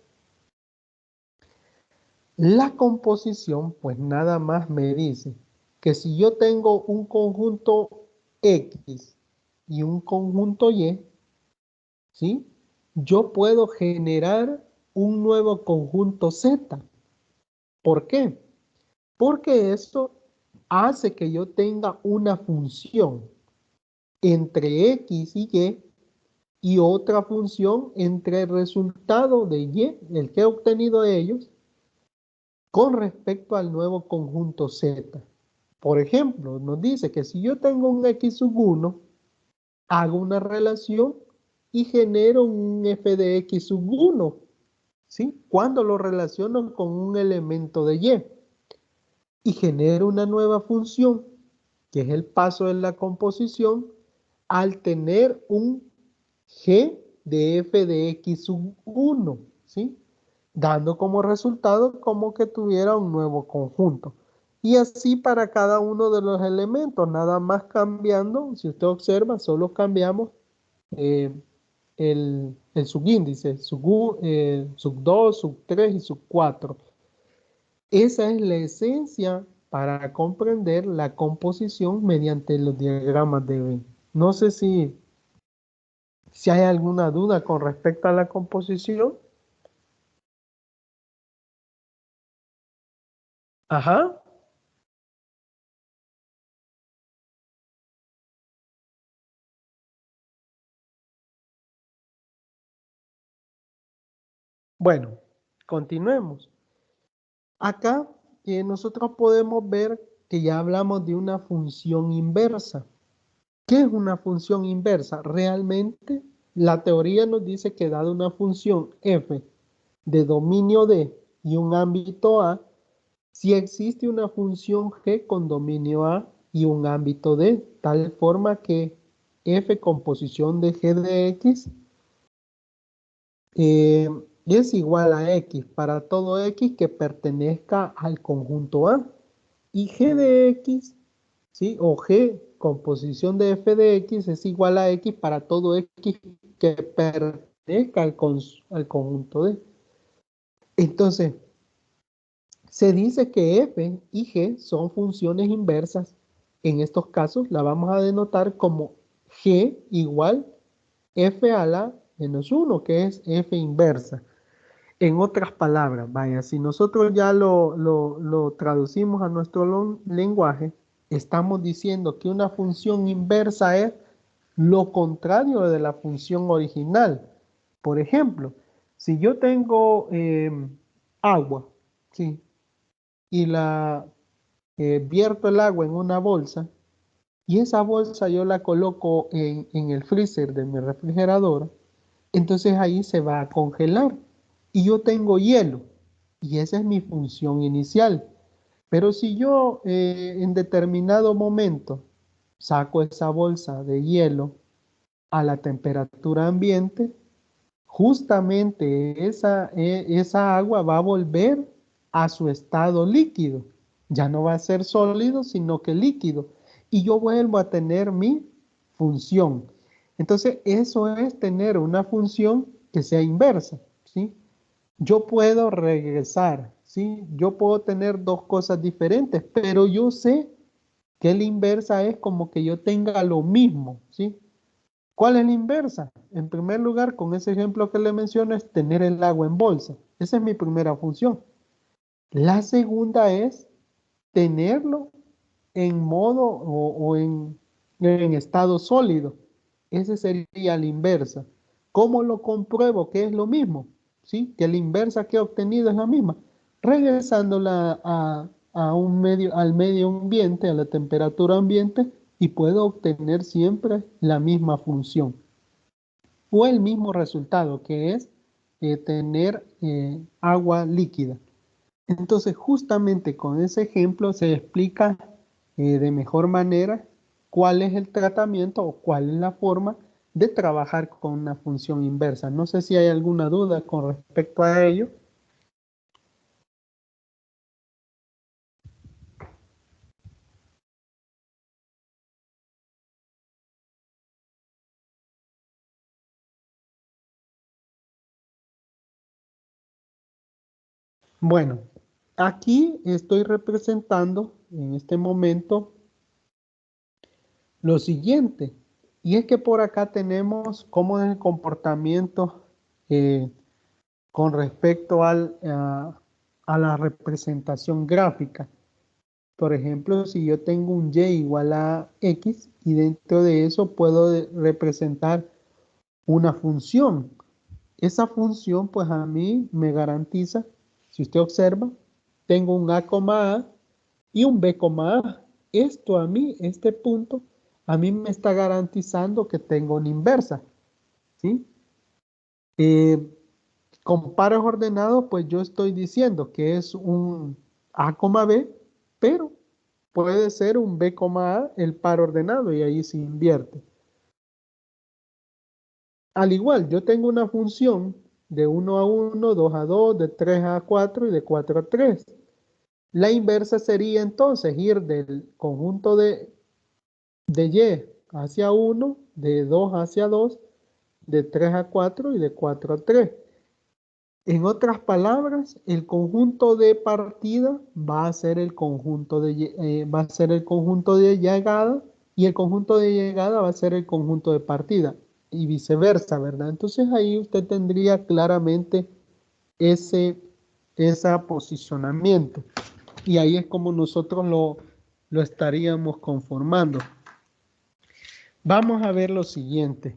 La composición, pues nada más me dice que si yo tengo un conjunto X y un conjunto Y, ¿sí? Yo puedo generar un nuevo conjunto Z. ¿Por qué? Porque eso hace que yo tenga una función entre X y otra función entre el resultado de Y, el que he obtenido de ellos, con respecto al nuevo conjunto Z. Por ejemplo, nos dice que si yo tengo un X sub 1, hago una relación y genero un f de X sub 1, ¿sí? Cuando lo relaciono con un elemento de Y. Y genero una nueva función, que es el paso de la composición, al tener un G de f de X sub 1, ¿sí? Dando como resultado como que tuviera un nuevo conjunto. Y así para cada uno de los elementos, nada más cambiando, si usted observa, solo cambiamos eh, el subíndice, sub 2, sub 3 y sub 4. Esa es la esencia para comprender la composición mediante los diagramas de Venn. No sé si hay alguna duda con respecto a la composición. Ajá. Bueno, continuemos. Acá nosotros podemos ver que ya hablamos de una función inversa. ¿Qué es una función inversa? Realmente la teoría nos dice que dada una función f de dominio D y un ámbito A, si existe una función g con dominio A y un ámbito D, tal forma que f composición de g de x es igual a x para todo x que pertenezca al conjunto A. Y g de x, ¿sí? O g, composición de f de x, es igual a x para todo x que pertenezca al conjunto D. Entonces, se dice que f y g son funciones inversas. En estos casos la vamos a denotar como g igual f a la menos 1, que es f inversa. En otras palabras, vaya, si nosotros ya lo traducimos a nuestro lenguaje, estamos diciendo que una función inversa es lo contrario de la función original. Por ejemplo, si yo tengo agua, ¿sí? Y vierto el agua en una bolsa, y esa bolsa yo la coloco en el freezer de mi refrigeradora, entonces ahí se va a congelar. Y yo tengo hielo, y esa es mi función inicial. Pero si yo en determinado momento saco esa bolsa de hielo a la temperatura ambiente, justamente esa agua va a volver a su estado líquido. Ya no va a ser sólido, sino que líquido. Y yo vuelvo a tener mi función. Entonces, eso es tener una función que sea inversa, ¿sí? Yo puedo regresar, ¿sí? Yo puedo tener dos cosas diferentes, pero yo sé que la inversa es como que yo tenga lo mismo, ¿sí? ¿Cuál es la inversa? En primer lugar, con ese ejemplo que le menciono, es tener el agua en bolsa. Esa es mi primera función. La segunda es tenerlo en modo o en estado sólido. Ese sería la inversa. ¿Cómo lo compruebo que es lo mismo? ¿Sí? Que la inversa que he obtenido es la misma. Regresándola al medio ambiente, a la temperatura ambiente, y puedo obtener siempre la misma función o el mismo resultado, que es tener agua líquida. Entonces, justamente con ese ejemplo se explica de mejor manera cuál es el tratamiento o cuál es la forma de trabajar con una función inversa. No sé si hay alguna duda con respecto a ello. Bueno, aquí estoy representando en este momento lo siguiente, y es que por acá tenemos cómo es el comportamiento eh, con respecto a la representación gráfica. Por ejemplo, si yo tengo un y igual a x y dentro de eso puedo representar una función. Esa función pues a mí me garantiza, si usted observa, tengo un a, y un b, a. Esto a mí, este punto, a mí me está garantizando que tengo una inversa, ¿sí? Eh, con pares ordenados, pues yo estoy diciendo que es un a, b, pero puede ser un b, a el par ordenado y ahí se invierte. Al igual, yo tengo una función de 1 a 1, 2 a 2, de 3 a 4 y de 4 a 3. La inversa sería entonces ir del conjunto de y hacia 1, de 2 hacia 2, de 3 a 4 y de 4 a 3. En otras palabras, el conjunto de partida va a ser el conjunto va a ser el conjunto de llegada y el conjunto de llegada va a ser el conjunto de partida y viceversa, ¿verdad? Entonces ahí usted tendría claramente ese posicionamiento y ahí es como nosotros lo estaríamos conformando. Vamos a ver lo siguiente.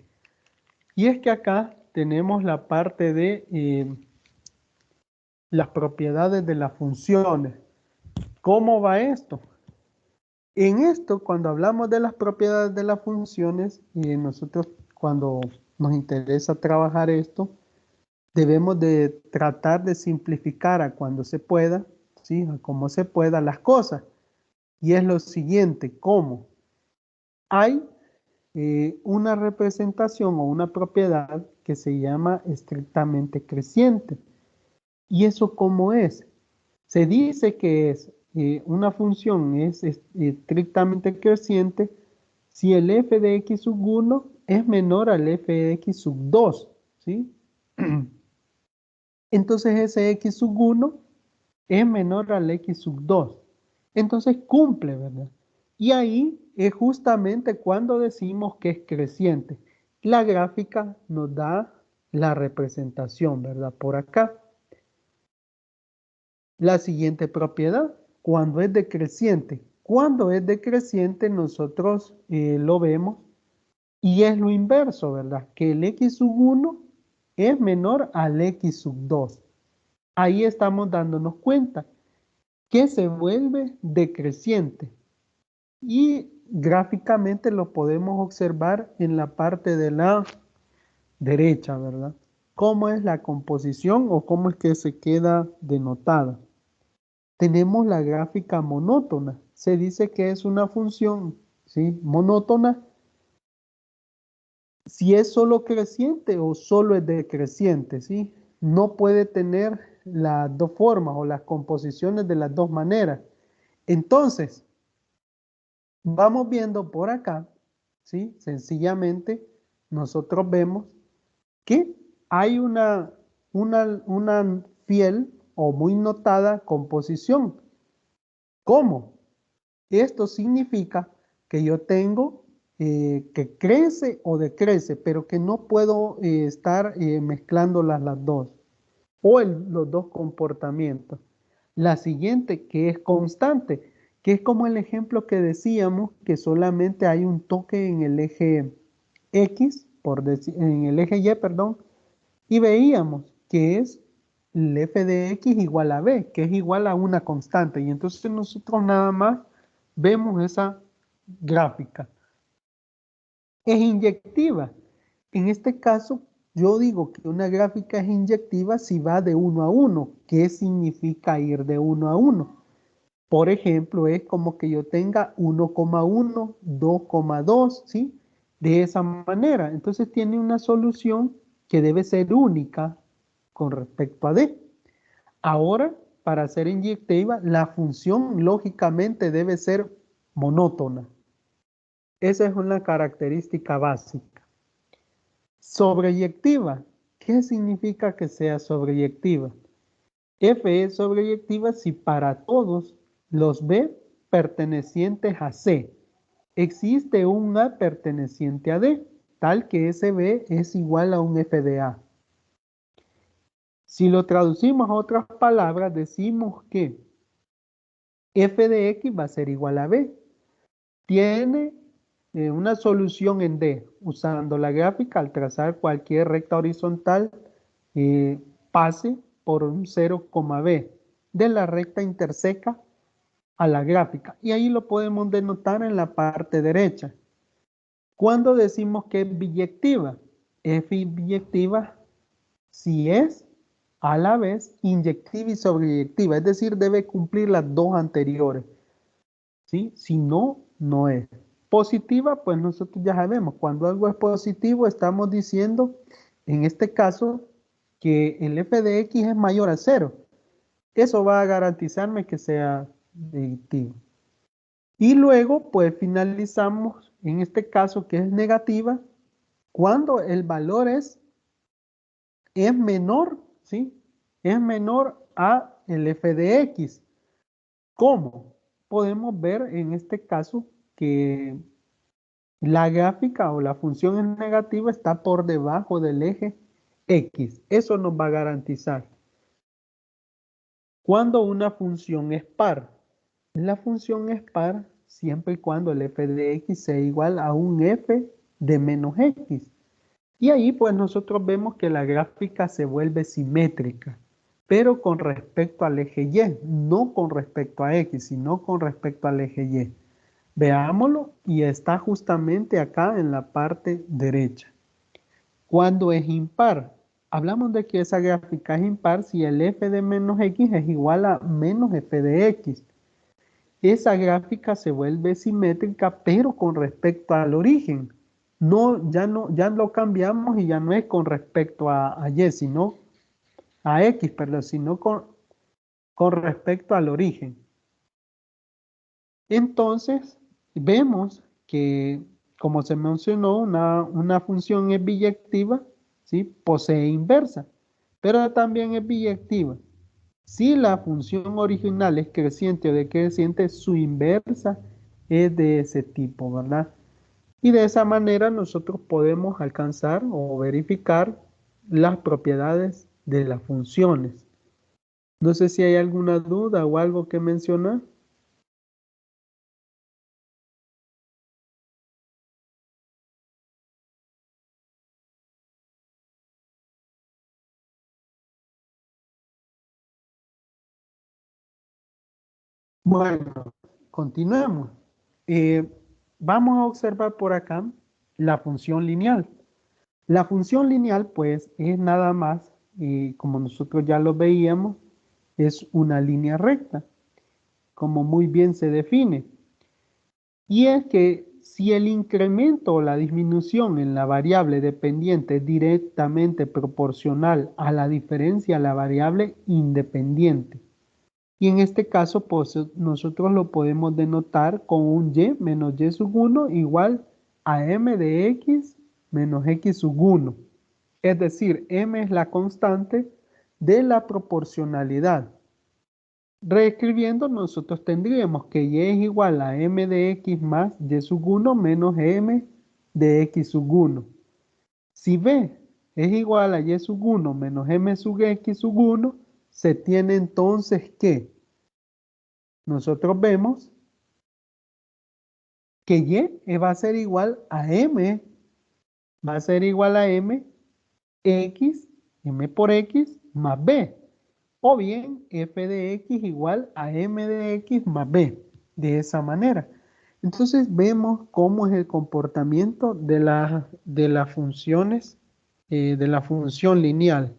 Y es que acá tenemos la parte de las propiedades de las funciones. ¿Cómo va esto? En esto, cuando hablamos de las propiedades de las funciones, nosotros cuando nos interesa trabajar esto, debemos de tratar de simplificar a cuando se pueda, ¿sí? A como se pueda las cosas. Y es lo siguiente, ¿cómo? Hay una representación o una propiedad que se llama estrictamente creciente. ¿Y eso cómo es? Se dice que es una función es estrictamente creciente si el f de x sub 1 es menor al f de x sub 2, ¿sí? Entonces ese x sub 1 es menor al x sub 2. Entonces cumple, ¿verdad? Y ahí es justamente cuando decimos que es creciente. La gráfica nos da la representación, ¿verdad? Por acá. La siguiente propiedad, cuando es decreciente. Cuando es decreciente nosotros lo vemos y es lo inverso, ¿verdad? Que el x sub 1 es menor al x sub 2. Ahí estamos dándonos cuenta que se vuelve decreciente. Y gráficamente lo podemos observar en la parte de la derecha, ¿verdad? ¿Cómo es la composición o cómo es que se queda denotada? Tenemos la gráfica monótona. Se dice que es una función, ¿sí? Monótona si es solo creciente o solo es decreciente, ¿sí? No puede tener las dos formas o las composiciones de las dos maneras. Entonces, vamos viendo por acá, ¿sí? Sencillamente, nosotros vemos que hay una fiel o muy notada composición. ¿Cómo? Esto significa que yo tengo que crece o decrece, pero que no puedo estar mezclando las dos o los dos comportamientos. La siguiente, que es constante, que es como el ejemplo que decíamos, que solamente hay un toque en el eje X, en el eje Y, perdón, y veíamos que es el f de x igual a b, que es igual a una constante. Y entonces nosotros nada más vemos esa gráfica. Es inyectiva. En este caso, yo digo que una gráfica es inyectiva si va de 1 a 1. ¿Qué significa ir de 1 a 1? Por ejemplo, es como que yo tenga 1,1, 2,2, ¿sí? De esa manera. Entonces tiene una solución que debe ser única con respecto a D. Ahora, para ser inyectiva, la función lógicamente debe ser monótona. Esa es una característica básica. Sobreyectiva. ¿Qué significa que sea sobreyectiva? F es sobreyectiva si para todos los B pertenecientes a C existe un A perteneciente a D, tal que ese B es igual a un F de A. Si lo traducimos a otras palabras, decimos que f de x va a ser igual a b. Tiene una solución en D, usando la gráfica al trazar cualquier recta horizontal, pase por un 0, b de la recta interseca a la gráfica. Y ahí lo podemos denotar en la parte derecha. ¿Cuándo decimos que es biyectiva? Es biyectiva si es a la vez inyectiva y sobreyectiva, es decir, debe cumplir las dos anteriores, ¿sí? Si no, no es. Positiva, pues nosotros ya sabemos, cuando algo es positivo, estamos diciendo, en este caso, que el f de x es mayor a 0. Eso va a garantizarme que sea negativo. Y luego, pues finalizamos, en este caso, que es negativa, cuando el valor es menor, ¿sí? Es menor a el f de x. ¿Cómo? Podemos ver en este caso que la gráfica o la función en negativa está por debajo del eje x. Eso nos va a garantizar. Cuando una función es par. La función es par siempre y cuando el f de x sea igual a un f de menos x. Y ahí pues nosotros vemos que la gráfica se vuelve simétrica, pero con respecto al eje Y, no con respecto a X, sino con respecto al eje Y. Veámoslo y está justamente acá en la parte derecha. Cuando es impar, hablamos de que esa gráfica es impar si el f de menos x es igual a menos f de x. Esa gráfica se vuelve simétrica, pero con respecto al origen. No, ya lo cambiamos y ya no es con respecto a y, sino a x, perdón, sino con respecto al origen. Entonces, vemos que, como se mencionó, una función es biyectiva, ¿sí? Posee inversa, pero también es biyectiva. Si la función original es creciente o decreciente, su inversa es de ese tipo, ¿verdad? Y de esa manera nosotros podemos alcanzar o verificar las propiedades de las funciones. No sé si hay alguna duda o algo que mencionar. Bueno, continuemos. Eh, Vamos a observar por acá la función lineal. La función lineal, pues, es nada más, como nosotros ya lo veíamos, es una línea recta, como muy bien se define. Y es que si el incremento o la disminución en la variable dependiente es directamente proporcional a la diferencia de la variable independiente, y en este caso, pues nosotros lo podemos denotar con un y menos y sub 1 igual a m de x menos x sub 1. Es decir, m es la constante de la proporcionalidad. Reescribiendo, nosotros tendríamos que y es igual a m de x más y sub 1 menos m de x sub 1. Si b es igual a y sub 1 menos m sub x sub 1, se tiene entonces que nosotros vemos que y va a ser igual a m, va a ser igual a m, x, m por x más b. O bien f de x igual a m de x más b. De esa manera. Entonces vemos cómo es el comportamiento de las funciones, de la función lineal.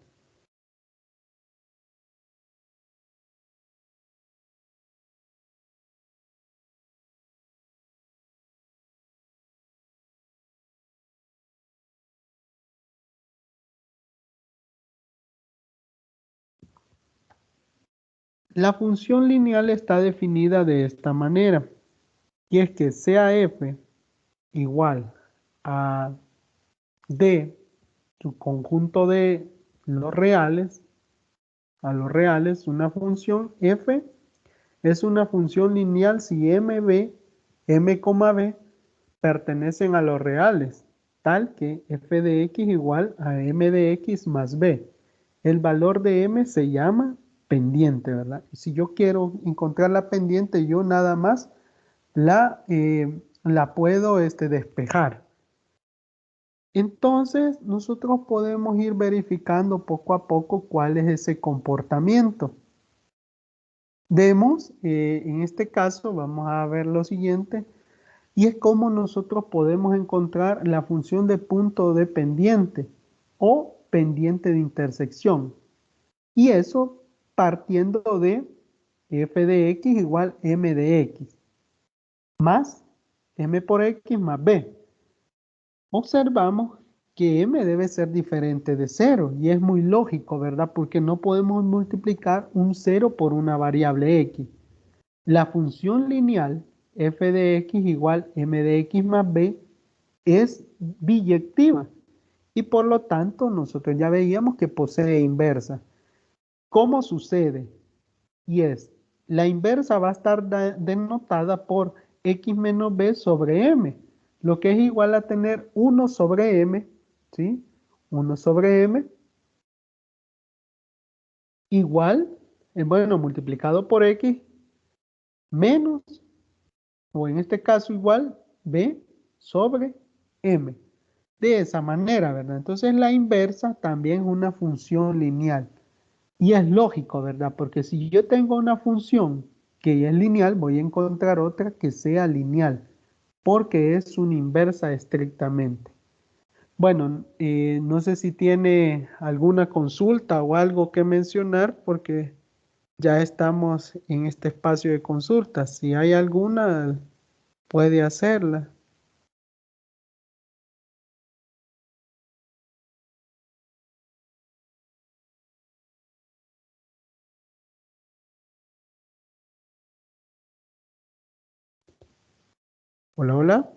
La función lineal está definida de esta manera. Y es que sea f igual a d, su conjunto de los reales, a los reales, una función f es una función lineal si m, b pertenecen a los reales, tal que f de x igual a m de x más b. El valor de m se llama pendiente, ¿verdad? Y si yo quiero encontrar la pendiente, yo nada más la puedo despejar. Entonces, nosotros podemos ir verificando poco a poco cuál es ese comportamiento. Vemos, en este caso, vamos a ver lo siguiente, y es cómo nosotros podemos encontrar la función de punto dependiente o pendiente de intersección. Y eso partiendo de f de x igual m de x más m por x más b. Observamos que m debe ser diferente de 0 y es muy lógico, ¿verdad? Porque no podemos multiplicar un 0 por una variable x. La función lineal f de x igual m de x más b es biyectiva y por lo tanto nosotros ya veíamos que posee inversa. ¿Cómo sucede? Y es, la inversa va a estar denotada por x menos b sobre m, lo que es igual a tener 1 sobre m, ¿sí? 1 sobre m igual, bueno, multiplicado por x menos, o en este caso igual, b sobre m. De esa manera, ¿verdad? Entonces la inversa también es una función lineal. Y es lógico, ¿verdad? Porque si yo tengo una función que es lineal, voy a encontrar otra que sea lineal, porque es una inversa estrictamente. Bueno, no sé si tiene alguna consulta o algo que mencionar, porque ya estamos en este espacio de consultas. Si hay alguna, puede hacerla. Hola, hola.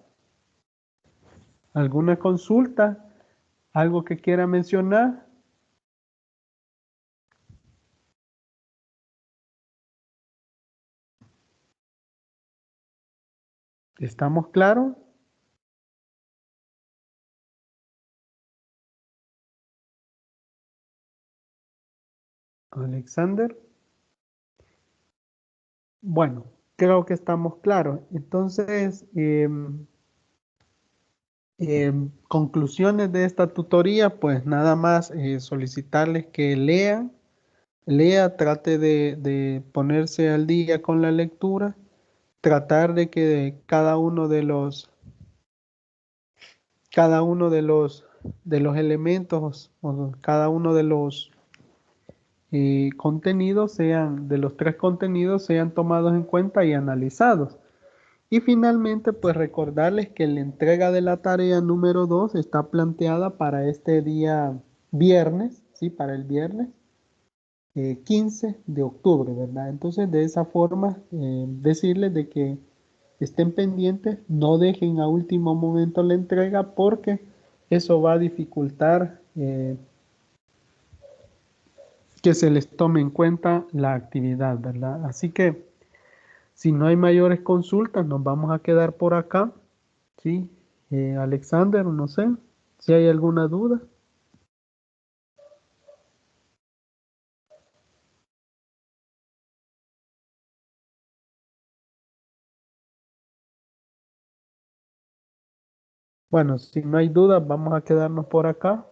¿Alguna consulta? ¿Algo que quiera mencionar? ¿Estamos claros? Alexander. Bueno, creo que estamos claros. Entonces, conclusiones de esta tutoría, pues nada más solicitarles que lea, trate de ponerse al día con la lectura, tratar de que cada uno de los elementos o cada uno de los contenidos de los tres contenidos sean tomados en cuenta y analizados. Y finalmente, pues recordarles que la entrega de la tarea número 2 está planteada para este día viernes, ¿sí? Para el viernes 15 de octubre, ¿verdad? Entonces, de esa forma, decirles de que estén pendientes, no dejen a último momento la entrega porque eso va a dificultar que se les tome en cuenta la actividad, ¿verdad? Así que si no hay mayores consultas, nos vamos a quedar por acá, ¿sí? Alexander, no sé si hay alguna duda. Bueno, si no hay dudas, vamos a quedarnos por acá.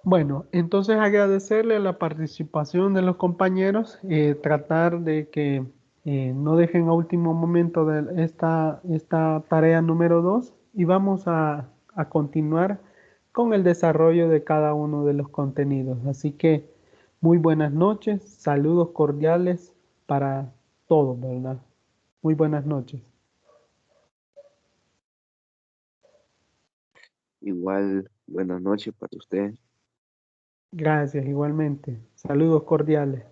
Bueno, entonces agradecerle la participación de los compañeros, tratar de que no dejen a último momento de esta tarea número 2 y vamos a continuar con el desarrollo de cada uno de los contenidos. Así que muy buenas noches, saludos cordiales para todos, ¿verdad? Muy buenas noches. Igual, buenas noches para usted. Gracias, igualmente. Saludos cordiales.